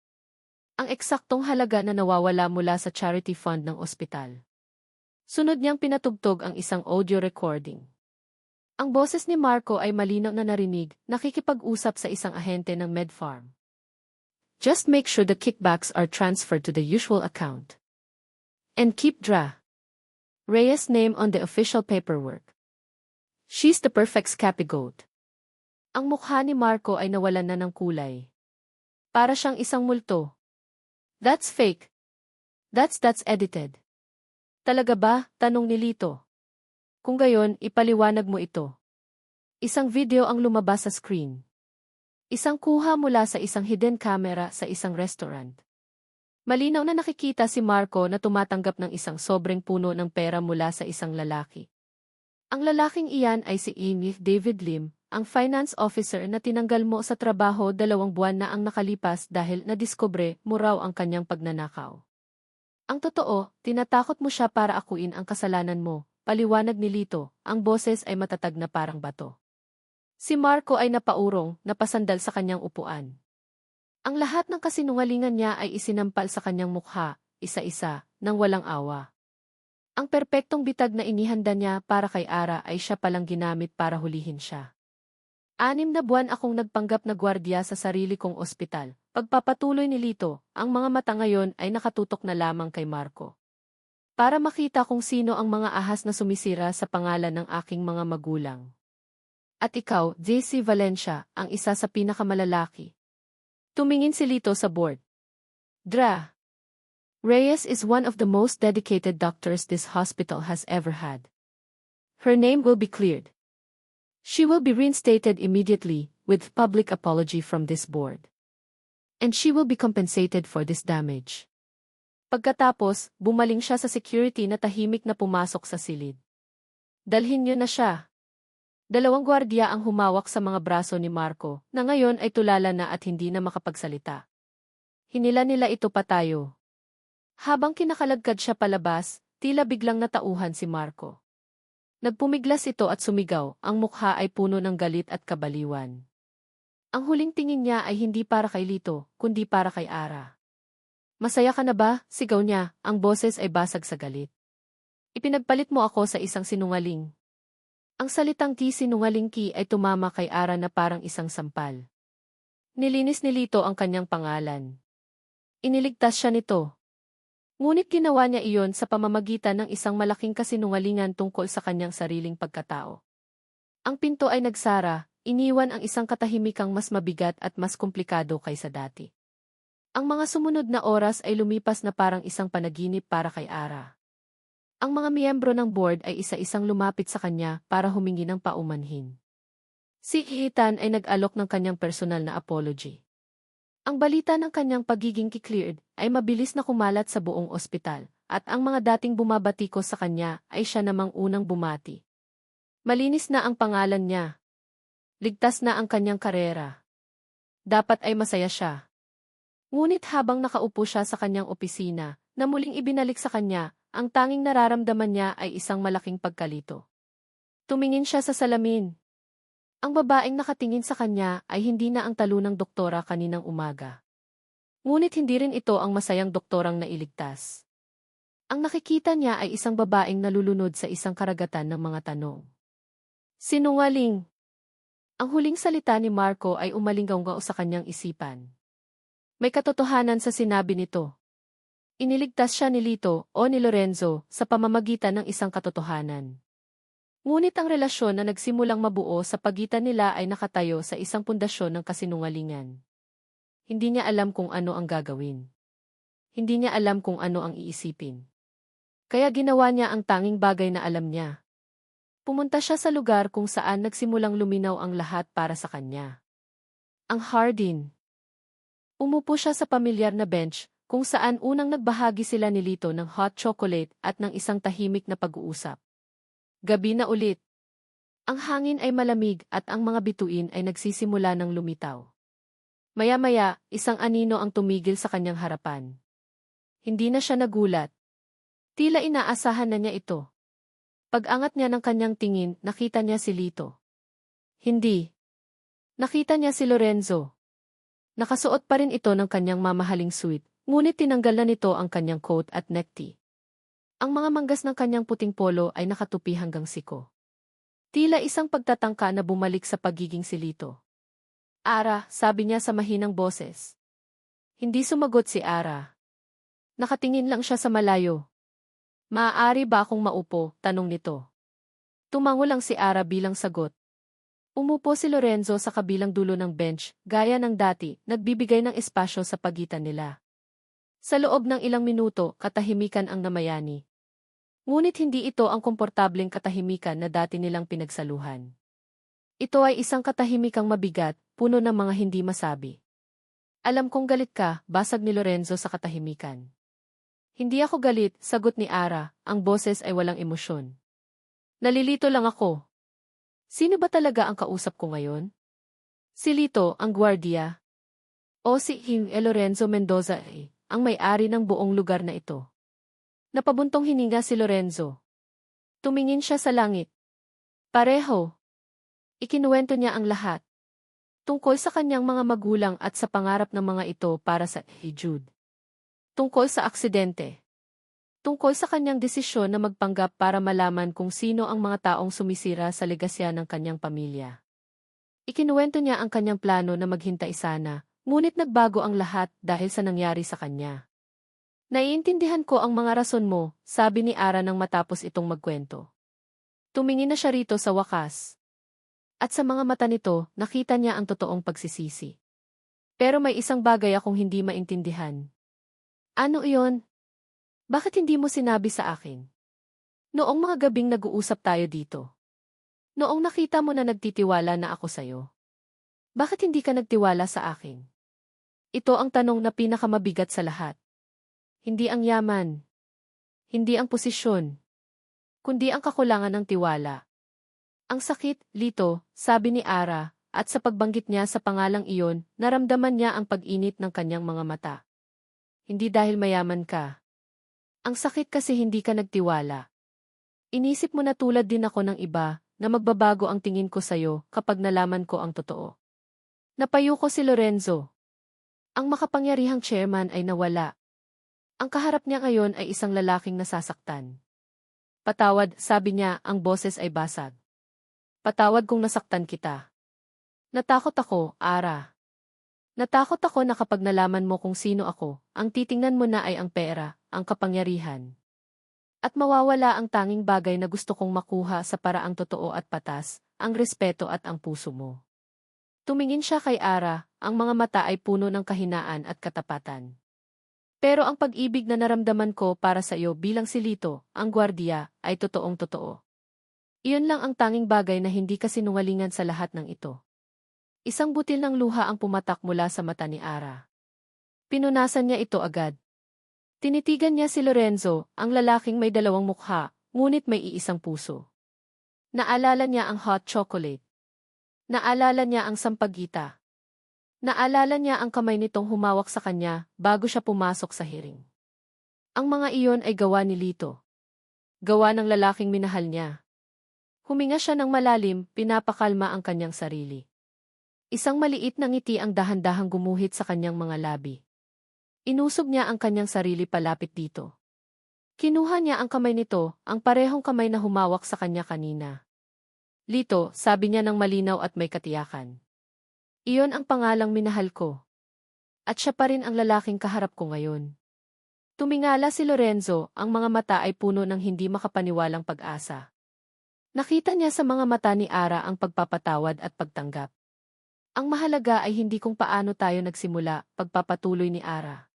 Ang eksaktong halaga na nawawala mula sa charity fund ng ospital. Sunod niyang pinatugtog ang isang audio recording. Ang boses ni Marco ay malinaw na narinig, nakikipag-usap sa isang ahente ng Medfarm. Just make sure the kickbacks are transferred to the usual account. And keep Dra. Reyes' name on the official paperwork. She's the perfect scapegoat. Ang mukha ni Marco ay nawalan na ng kulay. Para siyang isang multo. That's fake. That's edited. Talaga ba? Tanong ni Lito. Kung gayon, ipaliwanag mo ito. Isang video ang lumabas sa screen. Isang kuha mula sa isang hidden camera sa isang restaurant. Malinaw na nakikita si Marco na tumatanggap ng isang sobrang puno ng pera mula sa isang lalaki. Ang lalaking iyan ay si Amy David Lim, ang finance officer na tinanggal mo sa trabaho 2 buwan na ang nakalipas dahil nadiskubre mo raw ang kanyang pagnanakaw. Ang totoo, tinatakot mo siya para akuin ang kasalanan mo, paliwanag ni Lito, ang boses ay matatag na parang bato. Si Marco ay napaurong, napasandal sa kanyang upuan. Ang lahat ng kasinungalingan niya ay isinampal sa kanyang mukha, isa-isa, nang walang awa. Ang perpektong bitag na inihanda niya para kay Ara ay siya palang ginamit para hulihin siya. 6 na buwan akong nagpanggap na gwardiya sa sarili kong ospital. Pagpapatuloy ni Lito, ang mga mata ngayon ay nakatutok na lamang kay Marco. Para makita kung sino ang mga ahas na sumisira sa pangalan ng aking mga magulang. At ikaw, J.C. Valencia, ang isa sa pinakamalalaki. Tumingin si Lito sa board. Dra. Reyes is one of the most dedicated doctors this hospital has ever had. Her name will be cleared. She will be reinstated immediately, with public apology from this board. And she will be compensated for this damage. Pagkatapos, bumaling siya sa security na tahimik na pumasok sa silid. Dalhin niyo na siya. 2 gwardiya ang humawak sa mga braso ni Marco, na ngayon ay tulala na at hindi na makapagsalita. Hinila nila ito patayo. Habang kinakalagkad siya palabas, tila biglang natauhan si Marco. Nagpumiglas ito at sumigaw, ang mukha ay puno ng galit at kabaliwan. Ang huling tingin niya ay hindi para kay Lito, kundi para kay Ara. Masaya ka na ba? Sigaw niya, ang boses ay basag sa galit. Ipinagpalit mo ako sa isang sinungaling. Ang salitang sinungaling ay tumama kay Ara na parang isang sampal. Nilinis ni Lito ang kanyang pangalan. Iniligtas siya nito. Ngunit ginawa niya iyon sa pamamagitan ng isang malaking kasinungalingan tungkol sa kanyang sariling pagkatao. Ang pinto ay nagsara, iniwan ang isang katahimikang mas mabigat at mas komplikado kaysa dati. Ang mga sumunod na oras ay lumipas na parang isang panaginip para kay Ara. Ang mga miyembro ng board ay isa-isang lumapit sa kanya para humingi ng paumanhin. Si Hitan ay nag-alok ng kanyang personal na apology. Ang balita ng kanyang pagiging ki-cleared ay mabilis na kumalat sa buong ospital, at ang mga dating bumabatikos sa kanya ay siya namang unang bumati. Malinis na ang pangalan niya. Ligtas na ang kanyang karera. Dapat ay masaya siya. Ngunit habang nakaupo siya sa kanyang opisina, na muling ibinalik sa kanya, ang tanging nararamdaman niya ay isang malaking pagkalito. Tumingin siya sa salamin. Ang babaeng nakatingin sa kanya ay hindi na ang talunang doktora kaninang umaga. Ngunit hindi rin ito ang masayang doktorang nailigtas. Ang nakikita niya ay isang babaeng nalulunod sa isang karagatan ng mga tanong. Sinungaling. Ang huling salita ni Marco ay umalinggaw sa kanyang isipan. May katotohanan sa sinabi nito. Iniligtas siya ni Lito o ni Lorenzo sa pamamagitan ng isang katotohanan. Ngunit ang relasyon na nagsimulang mabuo sa pagitan nila ay nakatayo sa isang pundasyon ng kasinungalingan. Hindi niya alam kung ano ang gagawin. Hindi niya alam kung ano ang iisipin. Kaya ginawa niya ang tanging bagay na alam niya. Pumunta siya sa lugar kung saan nagsimulang luminaw ang lahat para sa kanya. Ang Hardin. Umupo siya sa pamilyar na bench, kung saan unang nagbahagi sila ni Lito ng hot chocolate at ng isang tahimik na pag-uusap. Gabi na ulit. Ang hangin ay malamig at ang mga bituin ay nagsisimula ng lumitaw. Maya-maya, isang anino ang tumigil sa kanyang harapan. Hindi na siya nagulat. Tila inaasahan na niya ito. Pag-angat niya ng kanyang tingin, nakita niya si Lito. Hindi. Nakita niya si Lorenzo. Nakasuot pa rin ito ng kanyang mamahaling suit, ngunit tinanggal na nito ang kanyang coat at necktie. Ang mga manggas ng kanyang puting polo ay nakatupi hanggang siko. Tila isang pagtatangka na bumalik sa pagiging si Lito. Ara, sabi niya sa mahinang boses. Hindi sumagot si Ara. Nakatingin lang siya sa malayo. Maaari ba akong maupo? Tanong nito. Tumango lang si Ara bilang sagot. Umupo si Lorenzo sa kabilang dulo ng bench, gaya ng dati, nagbibigay ng espasyo sa pagitan nila. Sa loob ng ilang minuto, katahimikan ang namayani. Ngunit hindi ito ang komportableng katahimikan na dati nilang pinagsaluhan. Ito ay isang katahimikang mabigat, puno ng mga hindi masabi. Alam kong galit ka, basag ni Lorenzo sa katahimikan. Hindi ako galit, sagot ni Ara, ang boses ay walang emosyon. Nalilito lang ako. Sino ba talaga ang kausap ko ngayon? Si Lito, ang gwardiya. O si Lorenzo Mendoza ang may-ari ng buong lugar na ito. Napabuntong hininga si Lorenzo. Tumingin siya sa langit. Pareho. Ikinuwento niya ang lahat. Tungkol sa kanyang mga magulang at sa pangarap ng mga ito para sa Jude. Tungkol sa aksidente. Tungkol sa kanyang desisyon na magpanggap para malaman kung sino ang mga taong sumisira sa legasya ng kanyang pamilya. Ikinuwento niya ang kanyang plano na maghintay sana, ngunit nagbago ang lahat dahil sa nangyari sa kanya. Naiintindihan ko ang mga rason mo, sabi ni Ara nang matapos itong magkwento. Tumingin na siya rito sa wakas. At sa mga mata nito, nakita niya ang totoong pagsisisi. Pero may isang bagay akong hindi maintindihan. Ano iyon? Bakit hindi mo sinabi sa akin? Noong mga gabing nag-uusap tayo dito. Noong nakita mo na nagtitiwala na ako sa'yo. Bakit hindi ka nagtiwala sa akin? Ito ang tanong na pinakamabigat sa lahat. Hindi ang yaman. Hindi ang posisyon. Kundi ang kakulangan ng tiwala. Ang sakit, Lito, sabi ni Ara, at sa pagbanggit niya sa pangalang iyon, naramdaman niya ang pag-init ng kanyang mga mata. Hindi dahil mayaman ka. Ang sakit kasi hindi ka nagtiwala. Inisip mo na tulad din ako ng iba, na magbabago ang tingin ko sa'yo kapag nalaman ko ang totoo. Napayo ko si Lorenzo. Ang makapangyarihang chairman ay nawala. Ang kaharap niya ngayon ay isang lalaking nasasaktan. Patawad, sabi niya, ang boses ay basag. Patawad kung nasaktan kita. Natakot ako, Ara. Natakot ako na kapag nalaman mo kung sino ako, ang titingnan mo na ay ang pera, ang kapangyarihan. At mawawala ang tanging bagay na gusto kong makuha sa paraang totoo at patas, ang respeto at ang puso mo. Tumingin siya kay Ara, ang mga mata ay puno ng kahinaan at katapatan. Pero ang pag-ibig na naramdaman ko para sa iyo bilang si Lito, ang gwardiya, ay totoong totoo. Iyon lang ang tanging bagay na hindi kasinungalingan sa lahat ng ito. Isang butil ng luha ang pumatak mula sa mata ni Ara. Pinunasan niya ito agad. Tinitigan niya si Lorenzo, ang lalaking may dalawang mukha, ngunit may iisang puso. Naalala niya ang hot chocolate. Naalala niya ang sampagita. Naalala niya ang kamay nitong humawak sa kanya bago siya pumasok sa hearing. Ang mga iyon ay gawa ni Lito. Gawa ng lalaking minahal niya. Huminga siya ng malalim, pinapakalma ang kanyang sarili. Isang maliit na ngiti ang dahan-dahang gumuhit sa kanyang mga labi. Inusog niya ang kanyang sarili palapit dito. Kinuha niya ang kamay nito, ang parehong kamay na humawak sa kanya kanina. Lito, sabi niya ng malinaw at may katiyakan. Iyon ang pangalang minahal ko. At siya pa rin ang lalaking kaharap ko ngayon. Tumingala si Lorenzo, ang mga mata ay puno ng hindi makapaniwalang pag-asa. Nakita niya sa mga mata ni Ara ang pagpapatawad at pagtanggap. Ang mahalaga ay hindi kung paano tayo nagsimula, pagpapatuloy ni Ara.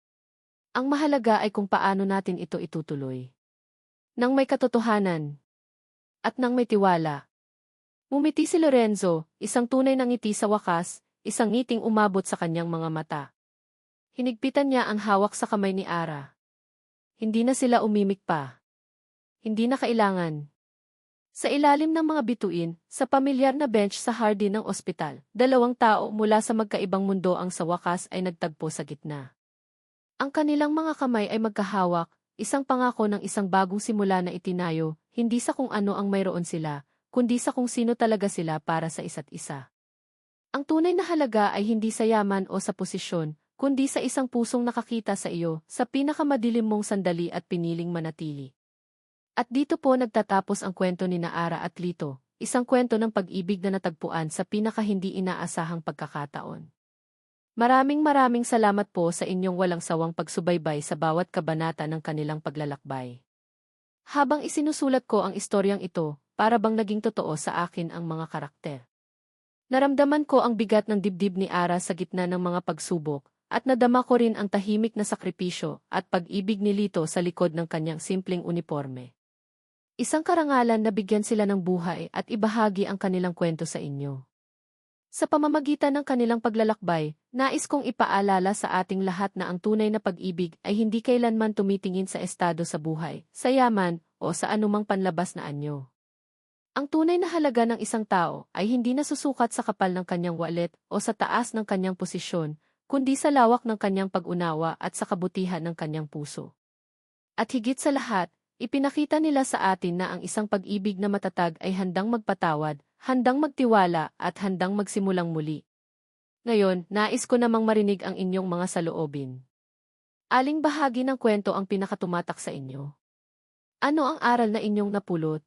Ang mahalaga ay kung paano natin ito itutuloy. Nang may katotohanan. At nang may tiwala. Ngumiti si Lorenzo, isang tunay na ngiti sa wakas, isang ngiting umabot sa kanyang mga mata. Hinigpitan niya ang hawak sa kamay ni Ara. Hindi na sila umimik pa. Hindi na kailangan. Sa ilalim ng mga bituin, sa pamilyar na bench sa hardin ng ospital, dalawang tao mula sa magkaibang mundo ang sa wakas ay nagtagpo sa gitna. Ang kanilang mga kamay ay magkahawak, isang pangako ng isang bagong simula na itinayo, hindi sa kung ano ang mayroon sila, kundi sa kung sino talaga sila para sa isa't isa. Ang tunay na halaga ay hindi sa yaman o sa posisyon, kundi sa isang pusong nakakita sa iyo, sa pinakamadilim mong sandali at piniling manatili. At dito po nagtatapos ang kwento ni Ara at Lito, isang kwento ng pag-ibig na natagpuan sa pinaka-hindi inaasahang pagkakataon. Maraming salamat po sa inyong walang sawang pagsubaybay sa bawat kabanata ng kanilang paglalakbay. Habang isinusulat ko ang istoryang ito, para bang naging totoo sa akin ang mga karakter. Naramdaman ko ang bigat ng dibdib ni Ara sa gitna ng mga pagsubok, at nadama ko rin ang tahimik na sakripisyo at pag-ibig ni Lito sa likod ng kanyang simpleng uniforme. Isang karangalan na bigyan sila ng buhay at ibahagi ang kanilang kwento sa inyo. Sa pamamagitan ng kanilang paglalakbay, nais kong ipaalala sa ating lahat na ang tunay na pag-ibig ay hindi kailanman tumitingin sa estado sa buhay, sa yaman, o sa anumang panlabas na anyo. Ang tunay na halaga ng isang tao ay hindi nasusukat sa kapal ng kanyang wallet o sa taas ng kanyang posisyon, kundi sa lawak ng kanyang pag-unawa at sa kabutihan ng kanyang puso. At higit sa lahat, ipinakita nila sa atin na ang isang pag-ibig na matatag ay handang magpatawad, handang magtiwala at handang magsimulang muli. Ngayon, nais ko namang marinig ang inyong mga saloobin. Aling bahagi ng kwento ang pinakatumatak sa inyo? Ano ang aral na inyong napulot?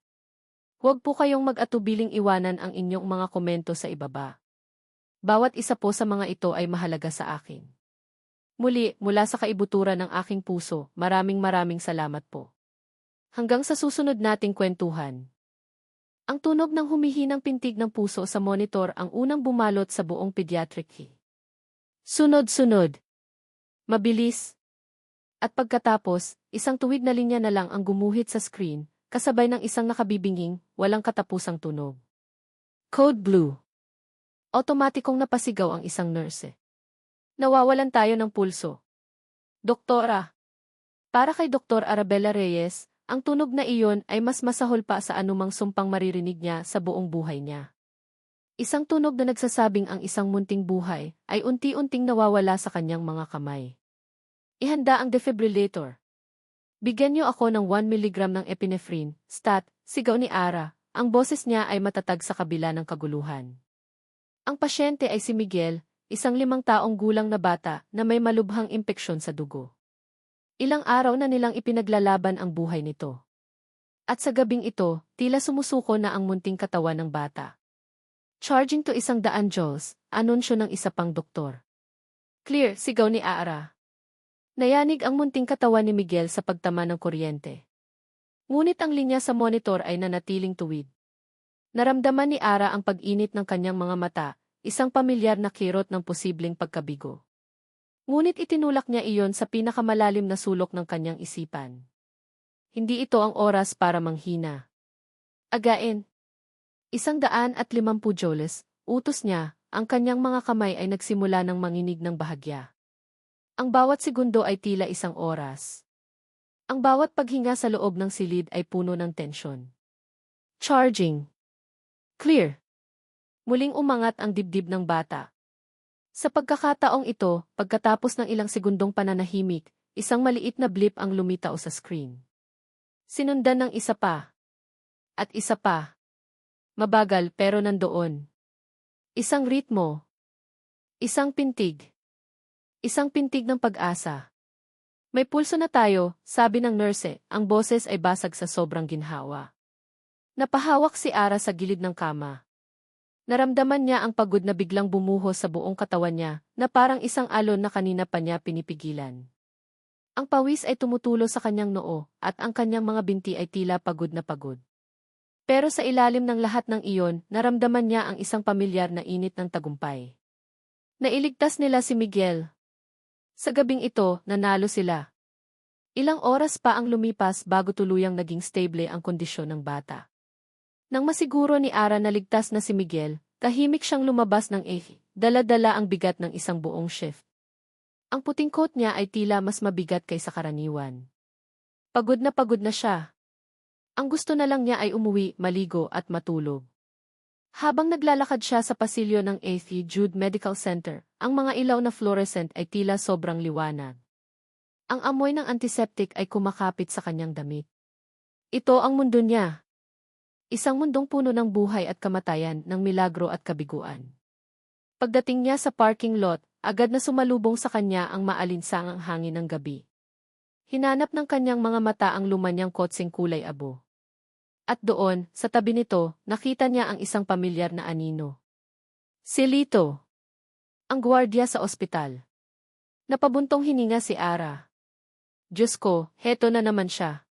Huwag po kayong mag-atubiling iwanan ang inyong mga komento sa ibaba. Bawat isa po sa mga ito ay mahalaga sa akin. Muli, mula sa kaibuturan ng aking puso, maraming salamat po. Hanggang sa susunod nating kwentuhan. Ang tunog ng humihinang pintig ng puso sa monitor ang unang bumalot sa buong pediatric. Sunod-sunod. Mabilis. At pagkatapos, isang tuwid na linya na lang ang gumuhit sa screen, kasabay ng isang nakabibinging, walang katapusang tunog. Code Blue. Otomatikong napasigaw ang isang nurse. Nawawalan tayo ng pulso. Doktora. Para kay Dr. Arabella Reyes, ang tunog na iyon ay mas masahol pa sa anumang sumpang maririnig niya sa buong buhay niya. Isang tunog na nagsasabing ang isang munting buhay ay unti-unting nawawala sa kanyang mga kamay. Ihanda ang defibrillator. Bigyan niyo ako ng 1 mg ng epinephrine, stat, sigaw ni Ara, ang boses niya ay matatag sa kabila ng kaguluhan. Ang pasyente ay si Miguel, isang 5 taong gulang na bata na may malubhang impeksyon sa dugo. Ilang araw na nilang ipinaglalaban ang buhay nito. At sa gabing ito, tila sumusuko na ang munting katawan ng bata. Charging to 100 joules, anunsyo ng isa pang doktor. Clear, sigaw ni Ara. Nayanig ang munting katawan ni Miguel sa pagtama ng kuryente. Ngunit ang linya sa monitor ay nanatiling tuwid. Naramdaman ni Ara ang pag-init ng kanyang mga mata, isang pamilyar na kirot ng posibleng pagkabigo. Ngunit itinulak niya iyon sa pinakamalalim na sulok ng kanyang isipan. Hindi ito ang oras para manghina. Again. 150 joules, utos niya, ang kanyang mga kamay ay nagsimula ng manginig ng bahagya. Ang bawat segundo ay tila isang oras. Ang bawat paghinga sa loob ng silid ay puno ng tensyon. Charging. Clear. Muling umangat ang dibdib ng bata. Sa pagkakataong ito, pagkatapos ng ilang segundong pananahimik, isang maliit na blip ang lumitaw sa screen. Sinundan ng isa pa. At isa pa. Mabagal pero nandoon. Isang ritmo. Isang pintig. Isang pintig ng pag-asa. May pulso na tayo, sabi ng nurse, ang boses ay basag sa sobrang ginhawa. Napahawak si Ara sa gilid ng kama. Naramdaman niya ang pagod na biglang bumuhos sa buong katawan niya, na parang isang alon na kanina pa niya pinipigilan. Ang pawis ay tumutulo sa kanyang noo, at ang kanyang mga binti ay tila pagod na pagod. Pero sa ilalim ng lahat ng iyon, naramdaman niya ang isang pamilyar na init ng tagumpay. Nailigtas nila si Miguel. Sa gabing ito, nanalo sila. Ilang oras pa ang lumipas bago tuluyang naging stable ang kondisyon ng bata. Nang masiguro ni Ara na ligtas na si Miguel, tahimik siyang lumabas ng dala-dala ang bigat ng isang buong shift. Ang puting coat niya ay tila mas mabigat kaysa karaniwan. Pagod na siya. Ang gusto na lang niya ay umuwi, maligo at matulog. Habang naglalakad siya sa pasilyo ng 8th Jude Medical Center, ang mga ilaw na fluorescent ay tila sobrang liwanag. Ang amoy ng antiseptic ay kumakapit sa kanyang damit. Ito ang mundo niya. Isang mundong puno ng buhay at kamatayan, ng milagro at kabiguan. Pagdating niya sa parking lot, agad na sumalubong sa kanya ang maalinsangang hangin ng gabi. Hinanap ng kanyang mga mata ang lumanyang kotseng kulay abo. At doon, sa tabi nito, nakita niya ang isang pamilyar na anino. Si Lito. Ang gwardiya sa ospital. Napabuntong hininga si Ara. Diyos ko, heto na naman siya.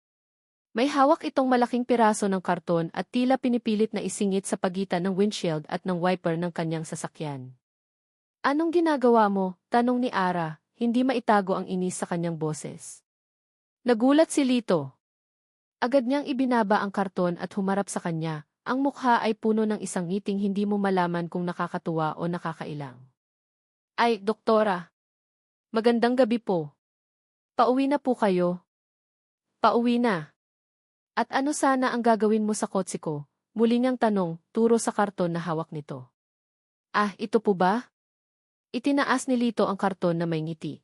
May hawak itong malaking piraso ng karton at tila pinipilit na isingit sa pagitan ng windshield at ng wiper ng kanyang sasakyan. Anong ginagawa mo? Tanong ni Ara, hindi maitago ang inis sa kanyang boses. Nagulat si Lito. Agad niyang ibinaba ang karton at humarap sa kanya. Ang mukha ay puno ng isang ngiting hindi mo malaman kung nakakatuwa o nakakailang. Ay, doktora. Magandang gabi po. Pauwi na po kayo. Pauwi na. At ano sana ang gagawin mo sa kotse ko? Muli niyang tanong, turo sa karton na hawak nito. Ah, ito po ba? Itinaas ni Lito ang karton na may ngiti.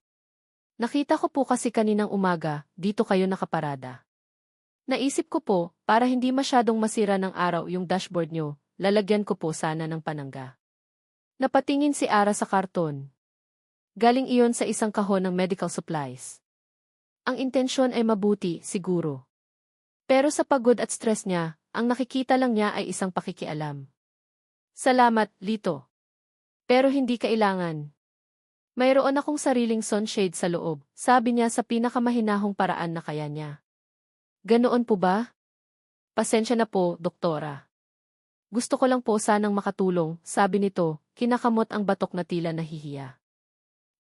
Nakita ko po kasi kaninang umaga, dito kayo nakaparada. Naisip ko po, para hindi masyadong masira ng araw yung dashboard nyo, lalagyan ko po sana ng panangga. Napatingin si Ara sa karton. Galing iyon sa isang kahon ng medical supplies. Ang intensyon ay mabuti, siguro. Pero sa pagod at stress niya, ang nakikita lang niya ay isang pakikialam. Salamat, Lito. Pero hindi kailangan. Mayroon akong sariling sunshade sa loob, sabi niya sa pinakamahinahong paraan na kaya niya. Ganoon po ba? Pasensya na po, doktora. Gusto ko lang po sanang makatulong, sabi nito, kinakamot ang batok na tila nahihiya.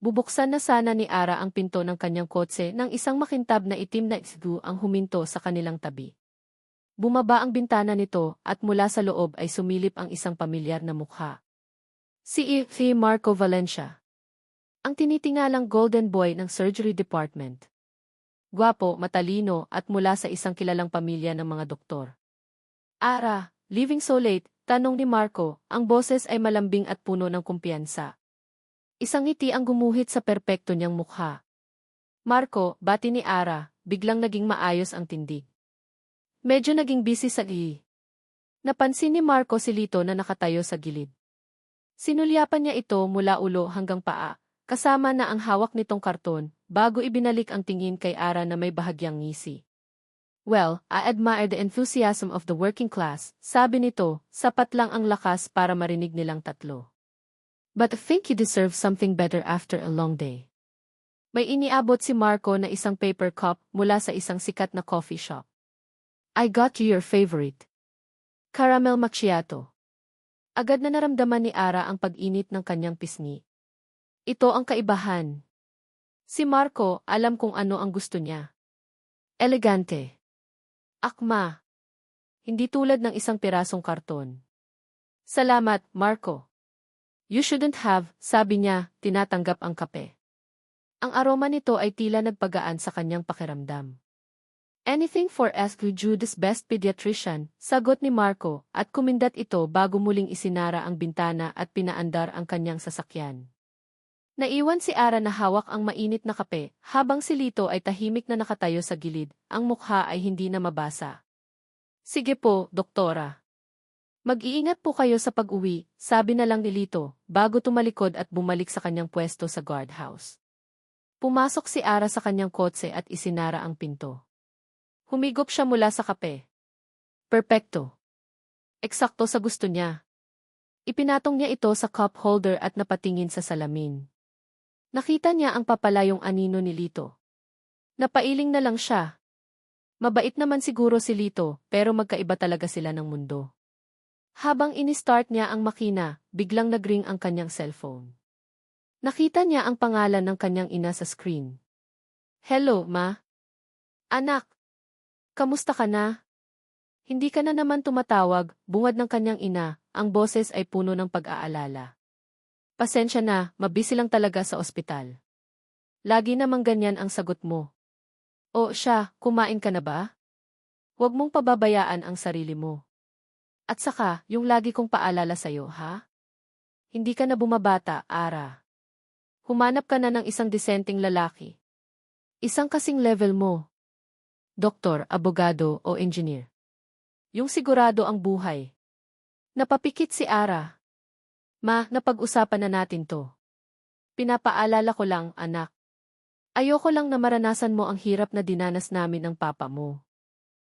Bubuksan na sana ni Ara ang pinto ng kanyang kotse nang isang makintab na itim na isgu ang huminto sa kanilang tabi. Bumaba ang bintana nito at mula sa loob ay sumilip ang isang pamilyar na mukha. Si E.F. Marco Valencia. Ang tinitingalang golden boy ng surgery department. Gwapo, matalino at mula sa isang kilalang pamilya ng mga doktor. Ara, leaving so late, tanong ni Marco, ang boses ay malambing at puno ng kumpiyansa. Isang ngiti ang gumuhit sa perpekto niyang mukha. Marco, bati ni Ara, biglang naging maayos ang tindig. Medyo naging busy sa Napansin ni Marco si Lito na nakatayo sa gilid. Sinulyapan niya ito mula ulo hanggang paa, kasama na ang hawak nitong karton, bago ibinalik ang tingin kay Ara na may bahagyang ngisi. Well, I admire the enthusiasm of the working class, sabi nito, sapat lang ang lakas para marinig nilang tatlo. But I think you deserve something better after a long day. May iniabot si Marco na isang paper cup mula sa isang sikat na coffee shop. I got you your favorite. Caramel macchiato. Agad na naramdaman ni Ara ang pag-init ng kanyang pisngi. Ito ang kaibahan. Si Marco, alam kung ano ang gusto niya. Elegante. Akma. Hindi tulad ng isang pirasong karton. Salamat, Marco. You shouldn't have, sabi niya, tinatanggap ang kape. Ang aroma nito ay tila nagpagaan sa kanyang pakiramdam. Anything for Ask Judy's best pediatrician, sagot ni Marco, at kumindat ito bago muling isinara ang bintana at pinaandar ang kanyang sasakyan. Naiwan si Ara na hawak ang mainit na kape, habang si Lito ay tahimik na nakatayo sa gilid, ang mukha ay hindi na mabasa. Sige po, doktora. Mag-iingat po kayo sa pag-uwi, sabi na lang ni Lito, bago tumalikod at bumalik sa kanyang pwesto sa guardhouse. Pumasok si Ara sa kanyang kotse at isinara ang pinto. Humigop siya mula sa kape. Perpekto. Eksakto sa gusto niya. Ipinatong niya ito sa cup holder at napatingin sa salamin. Nakita niya ang papalayong anino ni Lito. Napailing na lang siya. Mabait naman siguro si Lito, pero magkaiba talaga sila ng mundo. Habang ini-start niya ang makina, biglang nag-ring ang kanyang cellphone. Nakita niya ang pangalan ng kanyang ina sa screen. Hello, Ma? Anak. Kamusta ka na? Hindi ka na naman tumatawag, bungad ng kanyang ina, ang boses ay puno ng pag-aalala. Pasensya na, mabisi lang talaga sa ospital. Lagi namang ganyan ang sagot mo. O siya, kumain ka na ba? Huwag mong pababayaan ang sarili mo. At saka, yung lagi kong paalala sa'yo, ha? Hindi ka na bumabata, Ara. Humanap ka na ng isang disenteng lalaki. Isang kasing level mo. Doktor, abogado o engineer. Yung sigurado ang buhay. Napapikit si Ara. Ma, napag-usapan na natin to. Pinapaalala ko lang, anak. Ayoko lang na maranasan mo ang hirap na dinanas namin ng papa mo.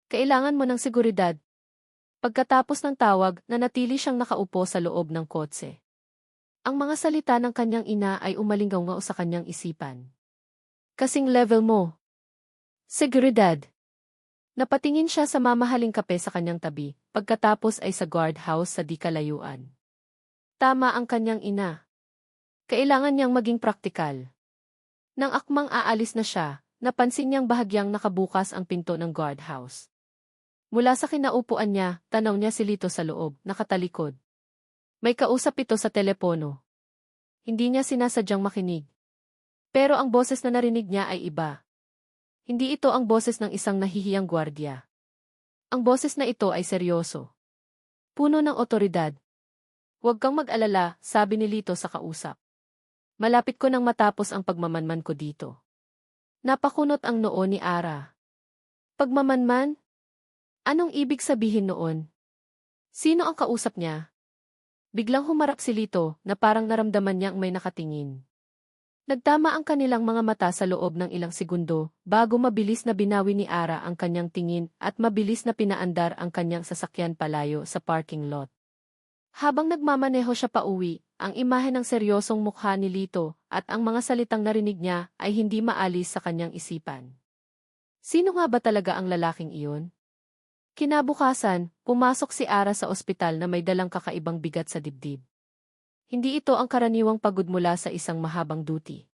Kailangan mo ng seguridad. Pagkatapos ng tawag, nanatili siyang nakaupo sa loob ng kotse. Ang mga salita ng kanyang ina ay umalinggaw sa kanyang isipan. Kasing level mo. Seguridad. Napatingin siya sa mamahaling kape sa kanyang tabi, pagkatapos ay sa guardhouse sa di kalayuan. Tama ang kanyang ina. Kailangan niyang maging praktikal. Nang akmang aalis na siya, napansin niyang bahagyang nakabukas ang pinto ng guardhouse. Mula sa kinaupuan niya, tanaw niya si Lito sa loob, nakatalikod. May kausap ito sa telepono. Hindi niya sinasadyang makinig. Pero ang boses na narinig niya ay iba. Hindi ito ang boses ng isang nahihiyang gwardiya. Ang boses na ito ay seryoso. Puno ng otoridad. Huwag kang mag-alala, sabi ni Lito sa kausap. Malapit ko nang matapos ang pagmamanman ko dito. Napakunot ang noo ni Ara. Pagmamanman? Anong ibig sabihin noon? Sino ang kausap niya? Biglang humarap si Lito na parang naramdaman niyang may nakatingin. Nagtama ang kanilang mga mata sa loob ng ilang segundo bago mabilis na binawi ni Ara ang kanyang tingin at mabilis na pinaandar ang kanyang sasakyan palayo sa parking lot. Habang nagmamaneho siya pauwi, ang imahe ng seryosong mukha ni Lito at ang mga salitang narinig niya ay hindi maalis sa kanyang isipan. Sino nga ba talaga ang lalaking iyon? Kinabukasan, pumasok si Ara sa ospital na may dalang kakaibang bigat sa dibdib. Hindi ito ang karaniwang pagod mula sa isang mahabang duty.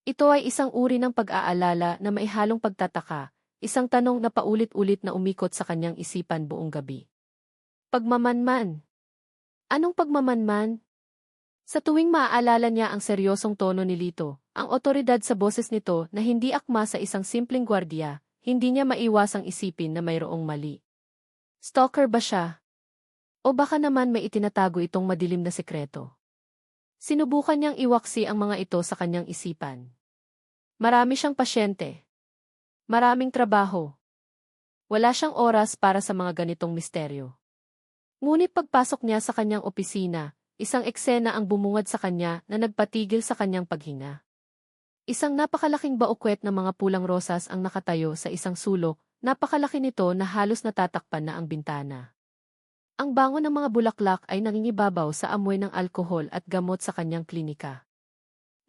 Ito ay isang uri ng pag-aalala na may halong pagtataka, isang tanong na paulit-ulit na umikot sa kanyang isipan buong gabi. Pagmamanman. Anong pagmamanman? Sa tuwing maaalala niya ang seryosong tono ni Lito, ang otoridad sa boses nito na hindi akma sa isang simpleng gwardiya, hindi niya maiwasang isipin na mayroong mali. Stalker ba siya? O baka naman may itinatago itong madilim na sekreto? Sinubukan niyang iwaksi ang mga ito sa kanyang isipan. Marami siyang pasyente. Maraming trabaho. Wala siyang oras para sa mga ganitong misteryo. Ngunit pagpasok niya sa kanyang opisina, isang eksena ang bumungad sa kanya na nagpatigil sa kanyang paghinga. Isang napakalaking baukwet ng mga pulang rosas ang nakatayo sa isang sulok, napakalaki nito na halos natatakpan na ang bintana. Ang bango ng mga bulaklak ay nangingibabaw sa amoy ng alkohol at gamot sa kanyang klinika.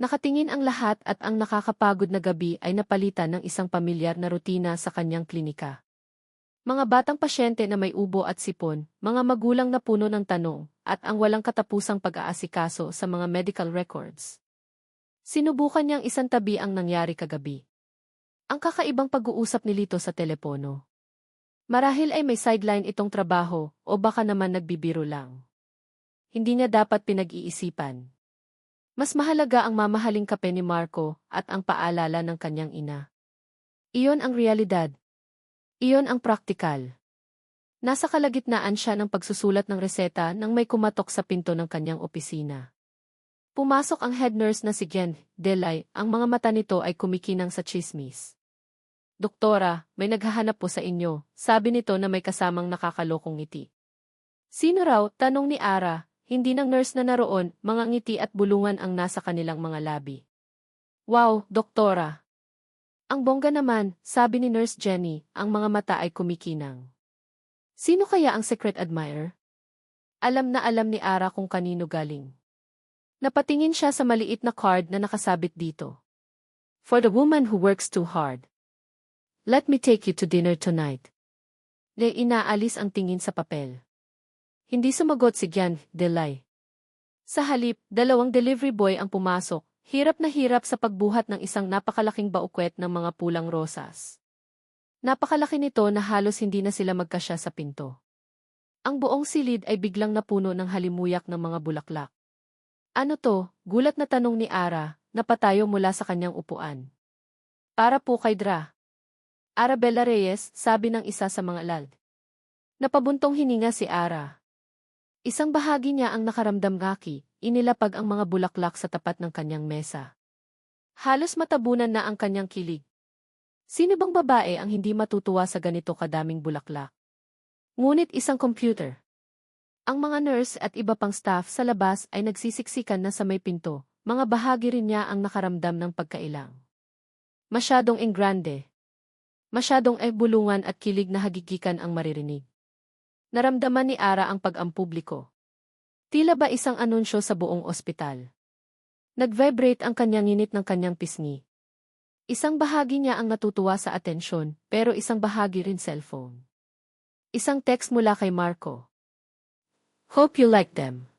Nakatingin ang lahat at ang nakakapagod na gabi ay napalitan ng isang pamilyar na rutina sa kanyang klinika. Mga batang pasyente na may ubo at sipon, mga magulang na puno ng tanong, at ang walang katapusang pag-aasikaso sa mga medical records. Sinubukan niyang isantabi ang nangyari kagabi. Ang kakaibang pag-uusap ni Lito sa telepono. Marahil ay may sideline itong trabaho o baka naman nagbibiro lang. Hindi niya dapat pinag-iisipan. Mas mahalaga ang mamahaling kape ni Marco at ang paalala ng kanyang ina. Iyon ang realidad. Iyon ang praktikal. Nasa kalagitnaan siya ng pagsusulat ng reseta nang may kumatok sa pinto ng kanyang opisina. Pumasok ang head nurse na si Gen Delay, ang mga mata nito ay kumikinang sa tsismis. Doktora, may naghahanap po sa inyo, sabi nito na may kasamang nakakalokong ngiti. Sino raw? Tanong ni Ara, hindi ng nurse na naroon, mga ngiti at bulungan ang nasa kanilang mga labi. Wow, doktora! Ang bongga naman, sabi ni Nurse Jenny, ang mga mata ay kumikinang. Sino kaya ang secret admirer? Alam na alam ni Ara kung kanino galing. Napatingin siya sa maliit na card na nakasabit dito. For the woman who works too hard. Let me take you to dinner tonight. Inaalis ang tingin sa papel. Hindi sumagot si Gian Delay. Sa halip, 2 delivery boy ang pumasok, hirap na hirap sa pagbuhat ng isang napakalaking baukwet ng mga pulang rosas. Napakalaki nito na halos hindi na sila magkasya sa pinto. Ang buong silid ay biglang napuno ng halimuyak ng mga bulaklak. Ano to? Gulat na tanong ni Ara, napatayo mula sa kanyang upuan. Para po kay Dra. Arabella Reyes, sabi ng isa sa mga lad. Napabuntong hininga si Ara. Isang bahagi niya ang nakaramdam ngaki, inilapag ang mga bulaklak sa tapat ng kanyang mesa. Halos matabunan na ang kanyang kilig. Sino bang babae ang hindi matutuwa sa ganito kadaming bulaklak? Ngunit isang computer. Ang mga nurse at iba pang staff sa labas ay nagsisiksikan na sa may pinto, mga bahagi rin niya ang nakaramdam ng pagkailang. Masyadong engrande. Masyadong bulungan at kilig na hagigikan ang maririnig. Naramdaman ni Ara ang pag-ampubliko. Tila ba isang anunsyo sa buong ospital. Nag-vibrate ang kanyang init ng kanyang pisngi. Isang bahagi niya ang natutuwa sa atensyon, pero isang bahagi rin cellphone. Isang text mula kay Marco. Hope you like them.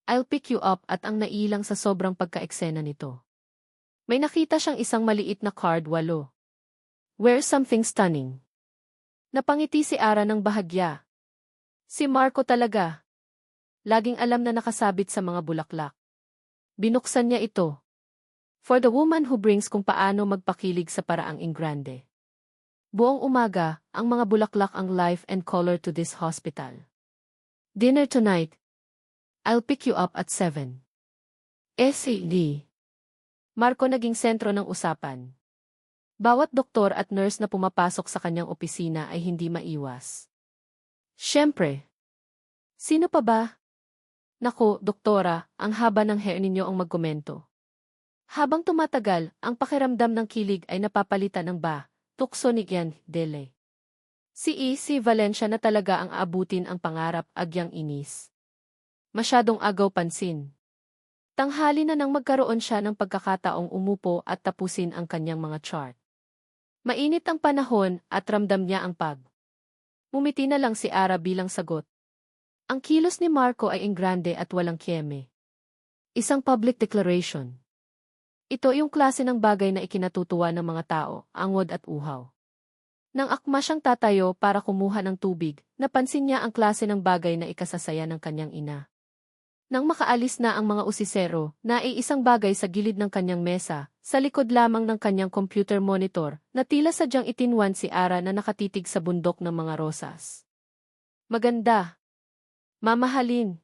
I'll pick you up at ang nailang sa sobrang pagka-eksena nito. May nakita siyang isang maliit na card 8. Wear something stunning. Napangiti si Ara ng bahagya. Si Marco talaga. Laging alam na nakasabit sa mga bulaklak. Binuksan niya ito. For the woman who brings kung paano magpakilig sa paraang engrande. Buong umaga, ang mga bulaklak ang life and color to this hospital. Dinner tonight. I'll pick you up at 7. SAD. Marco naging sentro ng usapan. Bawat doktor at nurse na pumapasok sa kanyang opisina ay hindi maiwas. Siyempre. Sino pa ba? Naku, doktora, ang haba ng hair ninyo ang magkomento. Habang tumatagal, ang pakiramdam ng kilig ay napapalitan ng tukso ni Gian Dele. Si Valencia na talaga ang aabutin ang pangarap agyang inis. Masyadong agaw pansin. Tanghali na nang magkaroon siya ng pagkakataong umupo at tapusin ang kanyang mga chart. Mainit ang panahon at ramdam niya ang pag. Mumiti na lang si Ara bilang sagot. Ang kilos ni Marco ay engrande at walang kieme. Isang public declaration. Ito yung klase ng bagay na ikinatutuwa ng mga tao, angod at uhaw. Nang akma siyang tatayo para kumuha ng tubig, napansin niya ang klase ng bagay na ikasasaya ng kanyang ina. Nang makaalis na ang mga usisero, naiisang bagay sa gilid ng kanyang mesa, sa likod lamang ng kanyang computer monitor, na tila sadyang itinwan si Ara na nakatitig sa bundok ng mga rosas. Maganda. Mamahalin.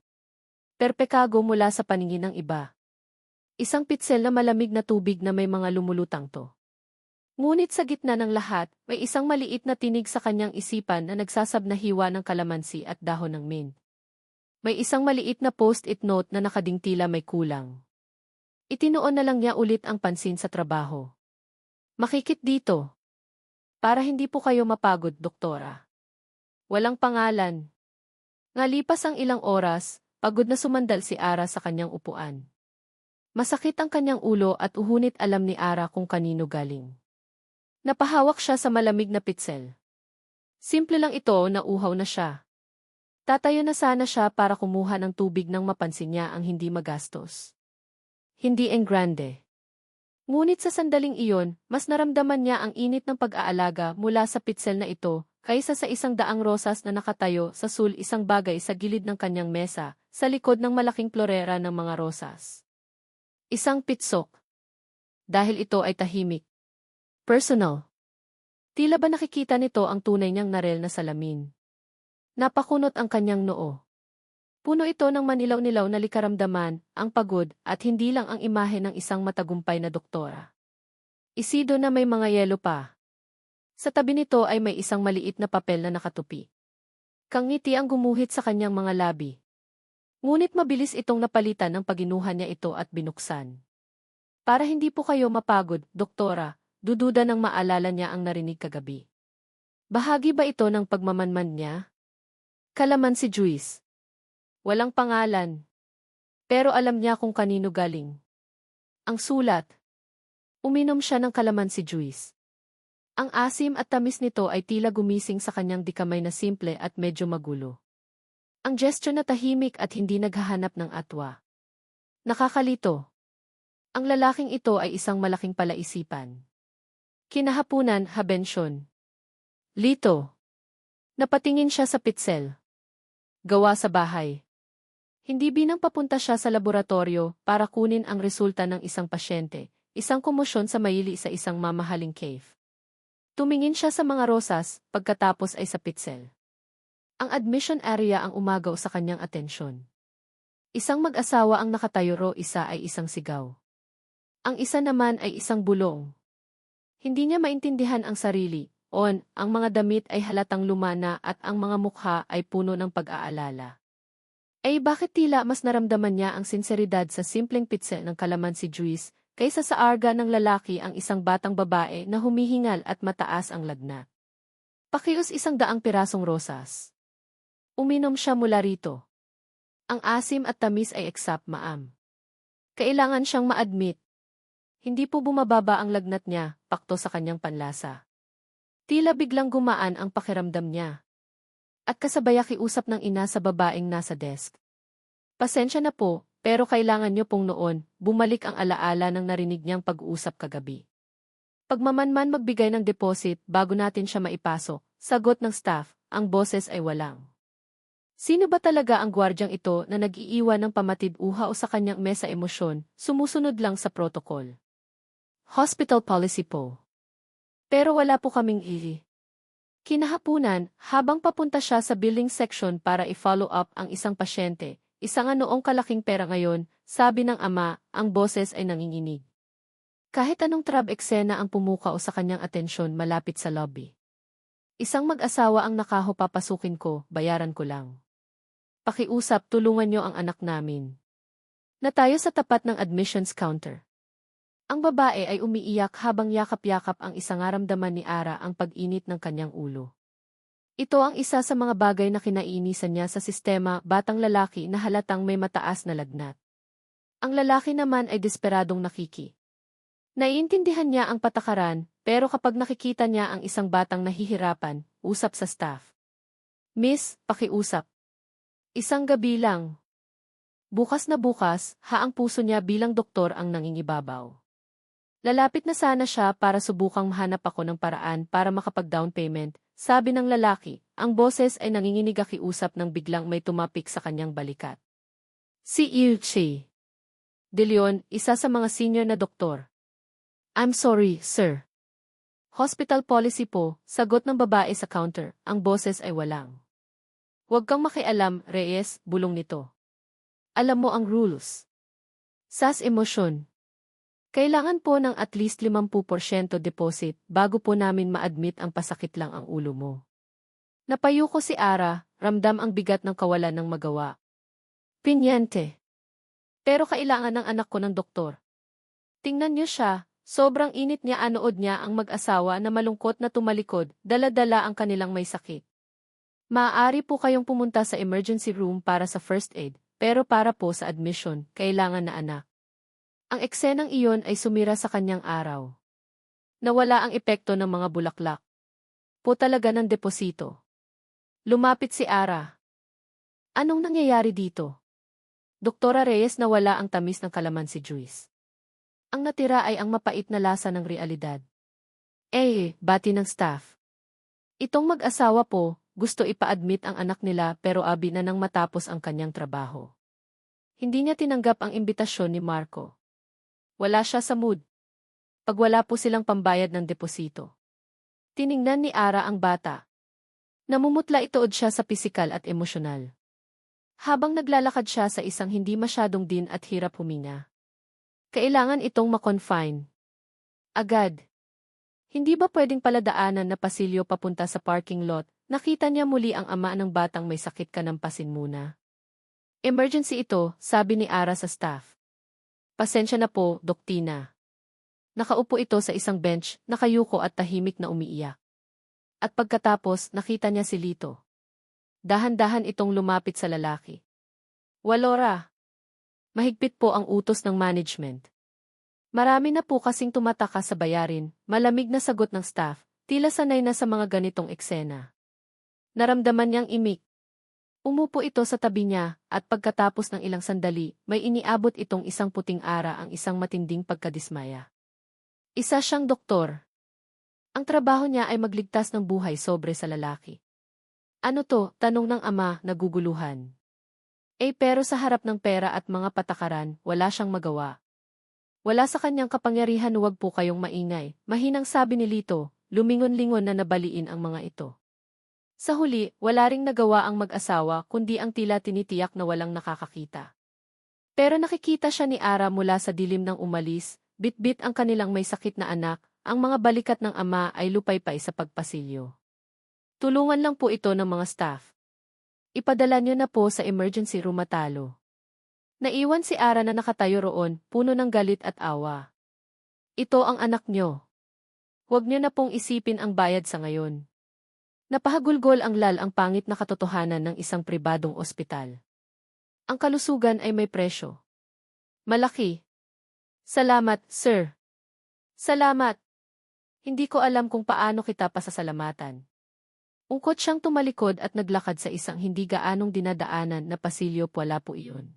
Perpekago mula sa paningin ng iba. Isang pitsel na malamig na tubig na may mga lumulutang to. Ngunit sa gitna ng lahat, may isang maliit na tinig sa kanyang isipan na nagsasabnahiwa ng kalamansi at dahon ng mint. May isang maliit na post-it note na nakadingtila may kulang. Itinuon na lang niya ulit ang pansin sa trabaho. Makikit dito. Para hindi po kayo mapagod, doktora. Walang pangalan. Ngalipas ang ilang oras, pagod na sumandal si Ara sa kanyang upuan. Masakit ang kanyang ulo at uhunit alam ni Ara kung kanino galing. Napahawak siya sa malamig na pitsel. Simple lang ito na uhaw na siya. Tatayo na sana siya para kumuha ng tubig nang mapansin niya ang hindi magastos. Hindi engrande. Ngunit sa sandaling iyon, mas naramdaman niya ang init ng pag-aalaga mula sa pitsel na ito, kaysa sa 100 rosas na nakatayo sa isang bagay sa gilid ng kanyang mesa, sa likod ng malaking florera ng mga rosas. Isang pitsok. Dahil ito ay tahimik. Personal. Tila ba nakikita nito ang tunay niyang narel na salamin. Napakunot ang kanyang noo. Puno ito ng manilaw-nilaw na likaramdaman, ang pagod, at hindi lang ang imahe ng isang matagumpay na doktora. Isido na may mga yelo pa. Sa tabi nito ay may isang maliit na papel na nakatupi. Kangiti ang gumuhit sa kanyang mga labi. Ngunit mabilis itong napalitan ng paginuhan niya ito at binuksan. Para hindi po kayo mapagod, doktora, dududa nang maalala niya ang narinig kagabi. Bahagi ba ito ng pagmamanman niya? Kalaman si Juice. Walang pangalan. Pero alam niya kung kanino galing. Ang sulat. Uminom siya ng kalaman si Juice. Ang asim at tamis nito ay tila gumising sa kanyang dikamay na simple at medyo magulo. Ang gesture na tahimik at hindi naghahanap ng atwa. Nakakalito. Ang lalaking ito ay isang malaking palaisipan. Kinahapunan, habensyon. Lito. Napatingin siya sa pitsel. Gawa sa bahay. Hindi binang papunta siya sa laboratorio para kunin ang resulta ng isang pasyente, isang komosyon sa maili sa isang mamahaling cave. Tumingin siya sa mga rosas, pagkatapos ay sa pitsel. Ang admission area ang umagaw sa kanyang atensyon. Isang mag-asawa ang nakatayo, isa ay isang sigaw. Ang isa naman ay isang bulong. Hindi niya maintindihan ang sarili. Ang mga damit ay halatang lumana at ang mga mukha ay puno ng pag-aalala. Ay bakit tila mas naramdaman niya ang sinseridad sa simpleng pitsel ng kalaman si Juice, kaysa sa arga ng lalaki ang isang batang babae na humihingal at mataas ang lagnat. Pakius 100 pirasong rosas. Uminom siya mula rito. Ang asim at tamis ay eksap maam. Kailangan siyang ma-admit. Hindi po bumababa ang lagnat niya, pakto sa kanyang panlasa. Tila biglang gumaan ang pakiramdam niya. At kasabay kiusap ng ina sa babaeng nasa desk. Pasensya na po, pero kailangan niyo pong noon, bumalik ang alaala ng narinig niyang pag-uusap kagabi. Pagmamanman magbigay ng deposit bago natin siya maipasok, sagot ng staff, ang boses ay walang. Sino ba talaga ang gwardyang ito na nag-iiwan ng pamatid-uhaw sa kanyang mesa emosyon, sumusunod lang sa protocol? Hospital policy po. Pero wala po kaming Kinahapunan, habang papunta siya sa billing section para i-follow up ang isang pasyente, isang noong kalaking pera ngayon, sabi ng ama, ang boses ay nanginginig. Kahit anong trab-eksena ang pumukaw sa kanyang atensyon malapit sa lobby. Isang mag-asawa ang nakaho, papasukin ko, bayaran ko lang. Pakiusap, tulungan niyo ang anak namin. Natayo sa tapat ng admissions counter. Ang babae ay umiiyak habang yakap-yakap ang isang naramdaman ni Ara ang pag-init ng kanyang ulo. Ito ang isa sa mga bagay na kinaiinisan niya sa sistema, batang lalaki na halatang may mataas na lagnat. Ang lalaki naman ay desperadong nakiki. Naiintindihan niya ang patakaran, pero kapag nakikita niya ang isang batang nahihirapan, usap sa staff. Miss, pakiusap. Isang gabi lang. Bukas na bukas, ang puso niya bilang doktor ang nangingibabaw. Lalapit na sana siya para subukang mahanap ako ng paraan para makapag-down payment, sabi ng lalaki, ang boses ay nanginginig akiusap nang biglang may tumapik sa kanyang balikat. Si Ilchi De Leon, isa sa mga senior na doktor. I'm sorry, sir. Hospital policy po, sagot ng babae sa counter, ang boses ay walang. Huwag kang makialam, Reyes, bulong nito. Alam mo ang rules. Sas emosyon. Kailangan po ng at least 50% deposit bago po namin ma-admit ang pasakit lang ang ulo mo. Napayo ko si Ara, ramdam ang bigat ng kawalan ng magawa. Pinyente. Pero kailangan ng anak ko ng doktor. Tingnan niyo siya, sobrang init niya, anood niya ang mag-asawa na malungkot na tumalikod, dala-dala ang kanilang may sakit. Maaari po kayong pumunta sa emergency room para sa first aid, pero para po sa admission, kailangan na anak. Ang eksenang iyon ay sumira sa kanyang araw. Nawala ang epekto ng mga bulaklak. Po talaga ng deposito. Lumapit si Ara. Anong nangyayari dito? Doktora Reyes, nawala ang tamis ng kalaman si Juice. Ang natira ay ang mapait na lasa ng realidad. Bati ng staff. Itong mag-asawa po, gusto ipa-admit ang anak nila pero abi na nang matapos ang kanyang trabaho. Hindi niya tinanggap ang imbitasyon ni Marco. Wala siya sa mood. Pag wala po silang pambayad ng deposito. Tiningnan ni Ara ang bata. Namumutla itood siya sa pisikal at emosyonal. Habang naglalakad siya sa isang hindi masyadong din at hirap huminga. Kailangan itong makonfine. Agad. Hindi ba pwedeng paladaanan na pasilyo papunta sa parking lot? Nakita niya muli ang ama ng batang may sakit, kanampasin muna. Emergency ito, sabi ni Ara sa staff. Pasensya na po, Doktina. Nakaupo ito sa isang bench, nakayuko at tahimik na umiiyak. At pagkatapos, nakita niya si Lito. Dahan-dahan itong lumapit sa lalaki. Walora. Mahigpit po ang utos ng management. Marami na po kasing tumataka sa bayarin, malamig na sagot ng staff, tila sanay na sa mga ganitong eksena. Naramdaman niyang imik. Umupo ito sa tabi niya, at pagkatapos ng ilang sandali, may iniabot itong isang puting ara, ang isang matinding pagkadismaya. Isa siyang doktor. Ang trabaho niya ay magligtas ng buhay sobre sa lalaki. Ano to? Tanong ng ama, naguguluhan. Pero sa harap ng pera at mga patakaran, wala siyang magawa. Wala sa kanyang kapangyarihan, huwag po kayong maingay, mahinang sabi ni Lito, lumingon-lingon na nabaliin ang mga ito. Sa huli, wala ring nagawa ang mag-asawa kundi ang tila tinitiyak na walang nakakakita. Pero nakikita siya ni Ara mula sa dilim ng umalis, bit-bit ang kanilang may sakit na anak, ang mga balikat ng ama ay lupaypay sa pagpasilyo. Tulungan lang po ito ng mga staff. Ipadala niyo na po sa emergency room, matalo. Naiwan si Ara na nakatayo roon, puno ng galit at awa. Ito ang anak niyo. Huwag niyo na pong isipin ang bayad sa ngayon. Napahagulgol ang pangit na katotohanan ng isang pribadong ospital. Ang kalusugan ay may presyo. Malaki. Salamat, sir. Salamat. Hindi ko alam kung paano kita pasasalamatan. Ungkot siyang tumalikod at naglakad sa isang hindi gaanong dinadaanan na pasilyo, wala po iyon.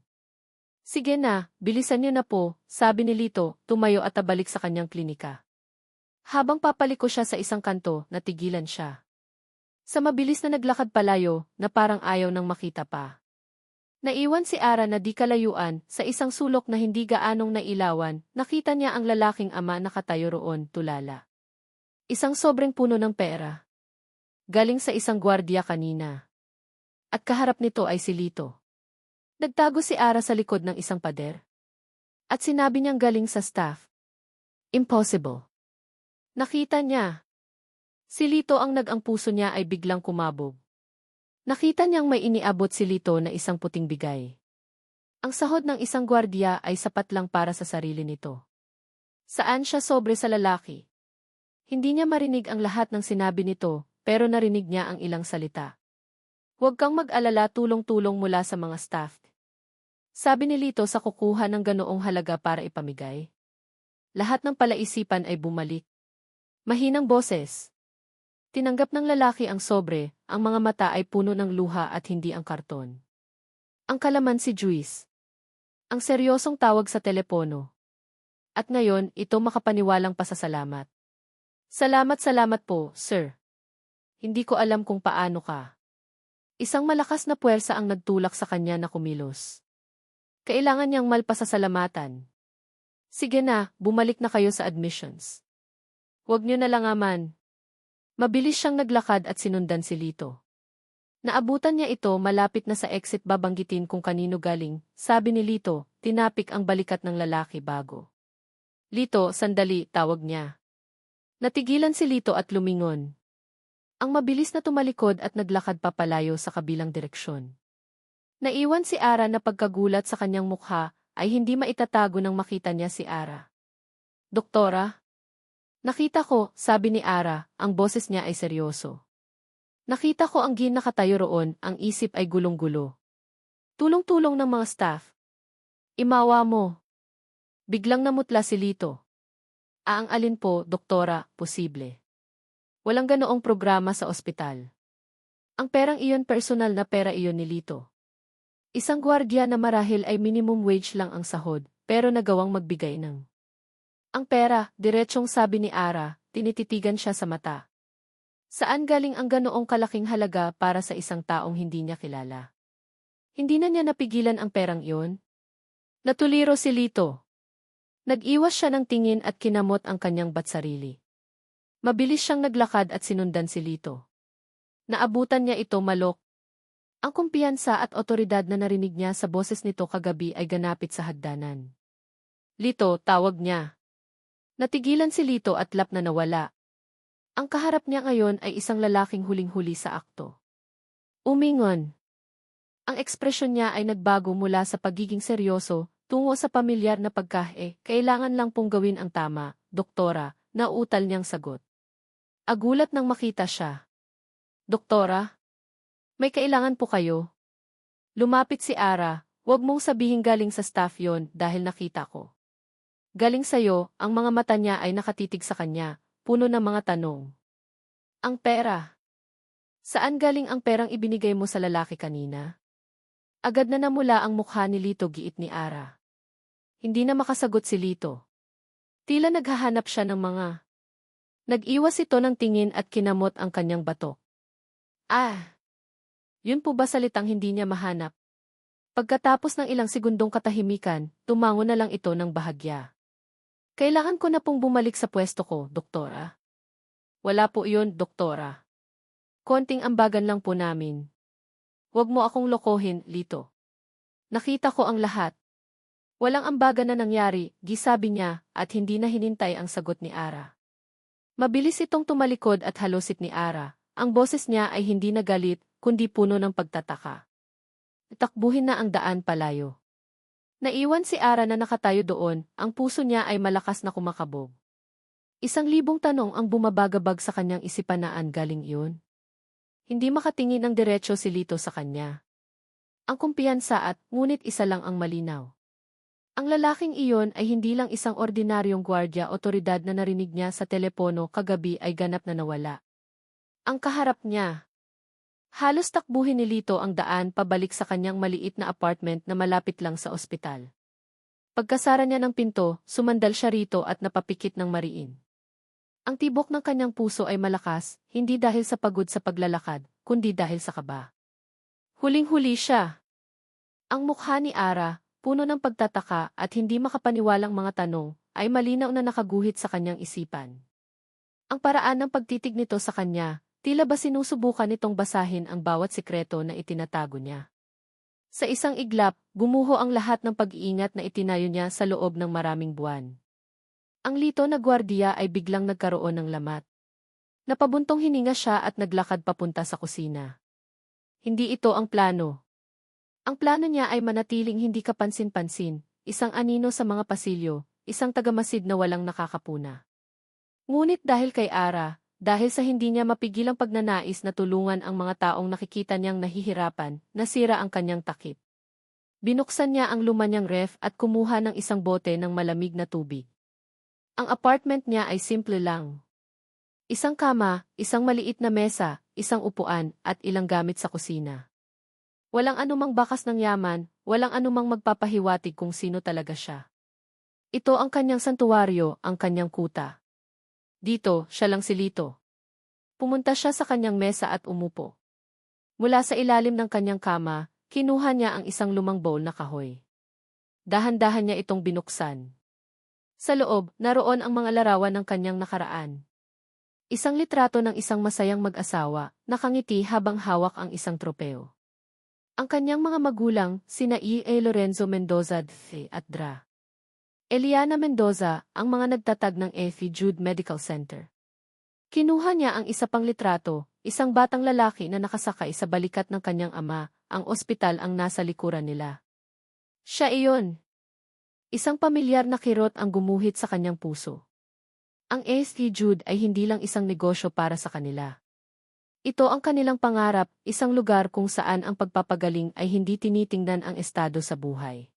Sige na, bilisan niyo na po, sabi ni Lito, tumayo at tabalik sa kanyang klinika. Habang papaliko siya sa isang kanto, natigilan siya. Sa mabilis na naglakad palayo, na parang ayaw nang makita pa. Naiwan si Ara na di kalayuan, sa isang sulok na hindi gaanong nailawan, nakita niya ang lalaking ama nakatayo roon, tulala. Isang sobrang puno ng pera. Galing sa isang gwardiya kanina. At kaharap nito ay si Lito. Nagtago si Ara sa likod ng isang pader. At sinabi niyang galing sa staff. Impossible. Nakita niya. Si Lito ang ang puso niya ay biglang kumabog. Nakita niyang may iniabot si Lito na isang puting bigay. Ang sahod ng isang gwardiya ay sapat lang para sa sarili nito. Saan siya sobre sa lalaki? Hindi niya marinig ang lahat ng sinabi nito, pero narinig niya ang ilang salita. Huwag kang mag-alala, tulong-tulong mula sa mga staff. Sabi ni Lito sa kukuha ng ganoong halaga para ipamigay. Lahat ng palaisipan ay bumalik. Mahinang boses. Tinanggap ng lalaki ang sobre, ang mga mata ay puno ng luha at hindi ang karton. Ang kalaman si Juice. Ang seryosong tawag sa telepono. At ngayon, ito makapaniwalang pasasalamat. Salamat po, sir. Hindi ko alam kung paano ka. Isang malakas na puwersa ang nagtulak sa kanya na kumilos. Kailangan niyang malpasasalamatan. Sige na, bumalik na kayo sa admissions. Huwag niyo na lang aman. Mabilis siyang naglakad at sinundan si Lito. Naabutan niya ito malapit na sa exit, babanggitin kung kanino galing, sabi ni Lito, tinapik ang balikat ng lalaki bago. Lito, sandali, tawag niya. Natigilan si Lito at lumingon. Ang mabilis na tumalikod at naglakad papalayo sa kabilang direksyon. Naiwan si Ara na pagkagulat sa kanyang mukha ay hindi maitatago nang makita niya si Ara. Doktora? Nakita ko, sabi ni Ara, ang boses niya ay seryoso. Nakita ko ang nakatayo roon, ang isip ay gulong-gulo. Tulong-tulong ng mga staff. Imawa mo. Biglang namutla si Lito. Ang alin po, doktora, posible. Walang ganoong programa sa ospital. Ang perang iyon personal na pera iyon ni Lito. Isang gwardiya na marahil ay minimum wage lang ang sahod, pero nagawang magbigay ng. Ang pera, diretsyong sabi ni Ara, tinititigan siya sa mata. Saan galing ang ganoong kalaking halaga para sa isang taong hindi niya kilala? Hindi na niya napigilan ang perang iyon? Natuliro si Lito. Nag-iwas siya ng tingin at kinamot ang kanyang batsarili. Mabilis siyang naglakad at sinundan si Lito. Naabutan niya ito malok. Ang kumpiyansa at otoridad na narinig niya sa boses nito kagabi ay ganapit sa hagdanan. Lito, tawag niya. Natigilan si Lito at lap na nawala. Ang kaharap niya ngayon ay isang lalaking huling-huli sa akto. Umingon. Ang ekspresyon niya ay nagbago mula sa pagiging seryoso tungo sa pamilyar na kailangan lang pong gawin ang tama, doktora, nauutal niyang sagot. Agulat nang makita siya. Doktora? May kailangan po kayo? Lumapit si Ara, huwag mong sabihin galing sa staff yon dahil nakita ko. Galing sa'yo, ang mga mata niya ay nakatitig sa kanya, puno ng mga tanong. Ang pera. Saan galing ang perang ibinigay mo sa lalaki kanina? Agad na namula ang mukha ni Lito giit ni Ara. Hindi na makasagot si Lito. Tila naghahanap siya ng mga. Nag-iwas ito ng tingin at kinamot ang kanyang batok. Yun po ba salitang hindi niya mahanap? Pagkatapos ng ilang segundong katahimikan, tumango na lang ito ng bahagya. Kailangan ko na pong bumalik sa pwesto ko, doktora. Wala po yun, doktora. Konting ambagan lang po namin. Huwag mo akong lokohin, Lito. Nakita ko ang lahat. Walang ambagan na nangyari, gisabi niya, at hindi na hinintay ang sagot ni Ara. Mabilis itong tumalikod at halosit ni Ara. Ang boses niya ay hindi nagalit, kundi puno ng pagtataka. Takbuhin na ang daan palayo. Naiwan si Ara na nakatayo doon, ang puso niya ay malakas na kumakabog. 1,000 tanong ang bumabagabag sa kanyang isipan naan galing iyon. Hindi makatingin ng diretsyo si Lito sa kanya. Ang kumpiyansa at, ngunit isa lang ang malinaw. Ang lalaking iyon ay hindi lang isang ordinaryong gwardya otoridad na narinig niya sa telepono kagabi ay ganap na nawala. Ang kaharap niya. Halos takbuhin ni Lito ang daan pabalik sa kanyang maliit na apartment na malapit lang sa ospital. Pagkasara niya ng pinto, sumandal siya rito at napapikit ng mariin. Ang tibok ng kanyang puso ay malakas, hindi dahil sa pagod sa paglalakad, kundi dahil sa kaba. Huling-huli siya. Ang mukha ni Ara, puno ng pagtataka at hindi makapaniwalang mga tanong, ay malinaw na nakaguhit sa kanyang isipan. Ang paraan ng pagtitig nito sa kanya, tila ba sinusubukan nitong basahin ang bawat sikreto na itinatago niya. Sa isang iglap, gumuho ang lahat ng pag-iingat na itinayo niya sa loob ng maraming buwan. Ang Lito na gwardiya ay biglang nagkaroon ng lamat. Napabuntong hininga siya at naglakad papunta sa kusina. Hindi ito ang plano. Ang plano niya ay manatiling hindi kapansin-pansin, isang anino sa mga pasilyo, isang tagamasid na walang nakakapuna. Ngunit dahil kay Ara, dahil sa hindi niya mapigilang pagnanais na tulungan ang mga taong nakikita niyang nahihirapan, nasira ang kanyang takip. Binuksan niya ang luma niyang ref at kumuha ng isang bote ng malamig na tubig. Ang apartment niya ay simple lang. Isang kama, isang maliit na mesa, isang upuan, at ilang gamit sa kusina. Walang anumang bakas ng yaman, walang anumang magpapahiwatig kung sino talaga siya. Ito ang kanyang santuwaryo, ang kanyang kuta. Dito, siya lang si Lito. Pumunta siya sa kanyang mesa at umupo. Mula sa ilalim ng kanyang kama, kinuha niya ang isang lumang bowl na kahoy. Dahan-dahan niya itong binuksan. Sa loob, naroon ang mga larawan ng kanyang nakaraan. Isang litrato ng isang masayang mag-asawa, nakangiti habang hawak ang isang tropeo. Ang kanyang mga magulang, sina E.A. Lorenzo Mendoza at Dra. Eliana Mendoza, ang mga nagtatag ng F.E. Jude Medical Center. Kinuha niya ang isa pang litrato, isang batang lalaki na nakasakay sa balikat ng kanyang ama, ang ospital ang nasa likuran nila. Siya iyon. Isang pamilyar na kirot ang gumuhit sa kanyang puso. Ang F.E. Jude ay hindi lang isang negosyo para sa kanila. Ito ang kanilang pangarap, isang lugar kung saan ang pagpapagaling ay hindi tinitingnan ang estado sa buhay.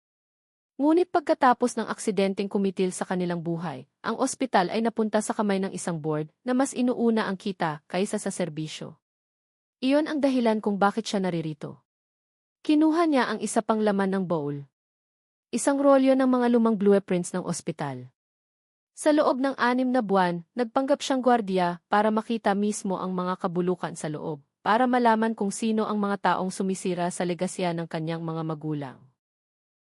Ngunit pagkatapos ng aksidenteng kumitil sa kanilang buhay, ang ospital ay napunta sa kamay ng isang board na mas inuuna ang kita kaysa sa serbisyo. Iyon ang dahilan kung bakit siya naririto. Kinuha niya ang isa pang laman ng bowl. Isang rolyo ng mga lumang blueprints ng ospital. Sa loob ng 6 na buwan, nagpanggap siyang gwardiya para makita mismo ang mga kabulukan sa loob, para malaman kung sino ang mga taong sumisira sa legasya ng kanyang mga magulang.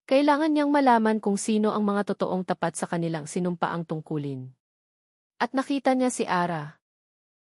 Kailangan niyang malaman kung sino ang mga totoong tapat sa kanilang sinumpaang tungkulin. At nakita niya si Ara.